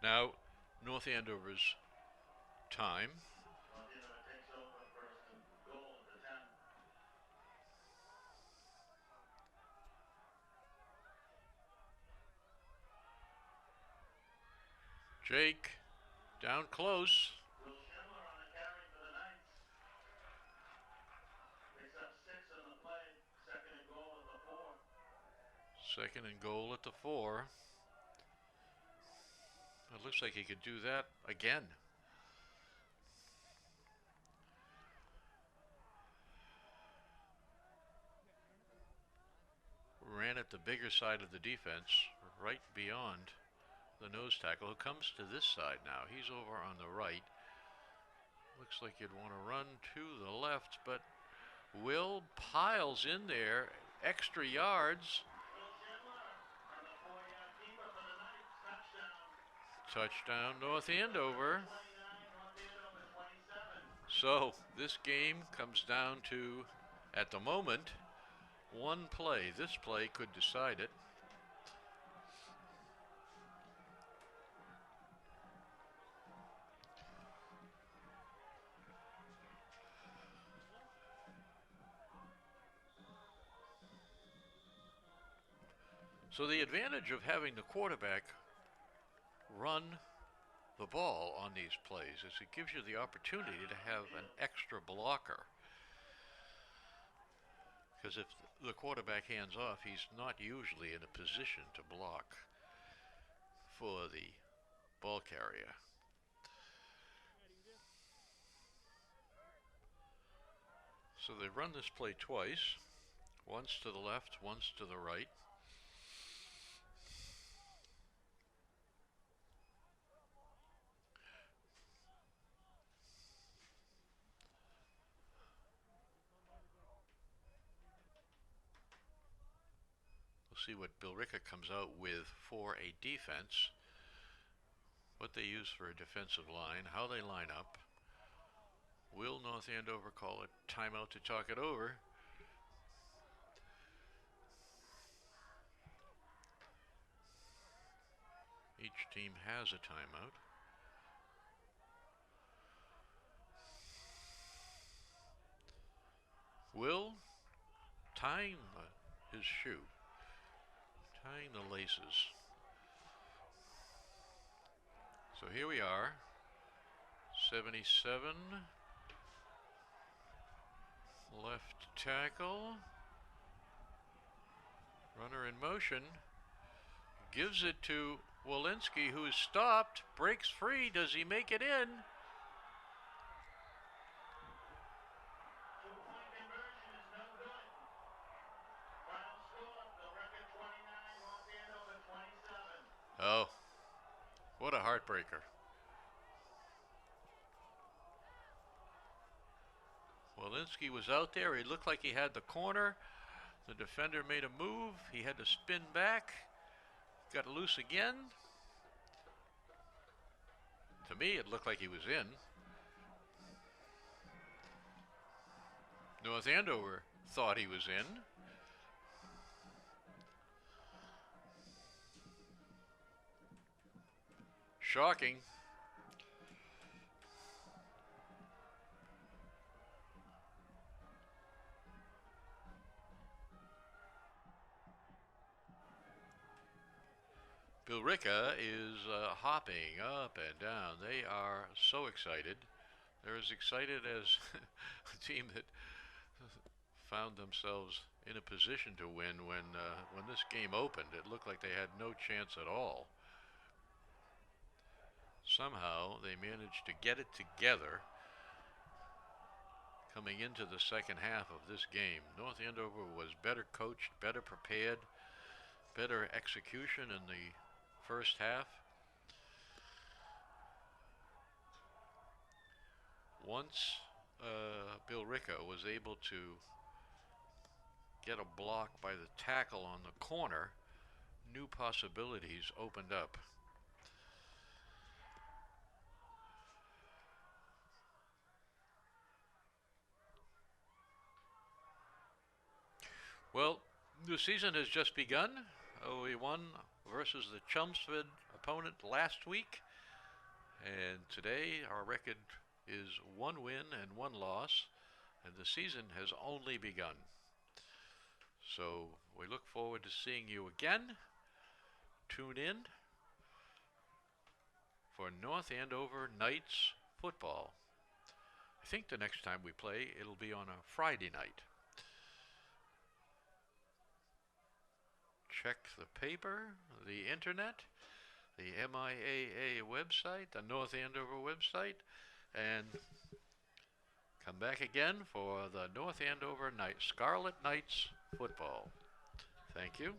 Now, North Andover's time. North Andover takes over first and goal at the 10. Jake down close. Will Schindler on the carry for the Knights. Picks up 6 on the play. Second and goal at the 4. Second and goal at the 4. It looks like he could do that again. Ran at the bigger side of the defense, right beyond the nose tackle, who comes to this side now. He's over on the right. Looks like you'd want to run to the left, but Will piles in there, extra yards. Touchdown, North Andover. So this game comes down to, at the moment, one play. This play could decide it. So the advantage of having the quarterback run the ball on these plays is it gives you the opportunity to have an extra blocker. Because if the quarterback hands off, he's not usually in a position to block for the ball carrier. So they run this play twice, once to the left, once to the right. We'll see what Billerica comes out with for a defense, what they use for a defensive line, how they line up. Will North Andover call a timeout to talk it over? Each team has a timeout. Will tying his shoe, tying the laces. So here we are, 77, left tackle, runner in motion, gives it to Walensky, who's stopped, breaks free. Does he make it in? Oh, what a heartbreaker. Walensky was out there. He looked like he had the corner. The defender made a move. He had to spin back. Got loose again. To me, it looked like he was in. North Andover thought he was in. Shocking. Billerica is hopping up and down. They are so excited. They're as excited as a team that found themselves in a position to win when this game opened. It looked like they had no chance at all. Somehow they managed to get it together coming into the second half of this game. North Andover was better coached, better prepared, better execution in the first half. Once Billerica was able to get a block by the tackle on the corner, new possibilities opened up. Well, the season has just begun. We won versus the Chelmsford opponent last week, and today our record is 1 win and 1 loss, and the season has only begun. So we look forward to seeing you again. Tune in for North Andover Knights football. I think the next time we play, it'll be on a Friday night. Check the paper, the internet, the MIAA website, the North Andover website, and come back again for the North Andover Scarlet Knights football. Thank you.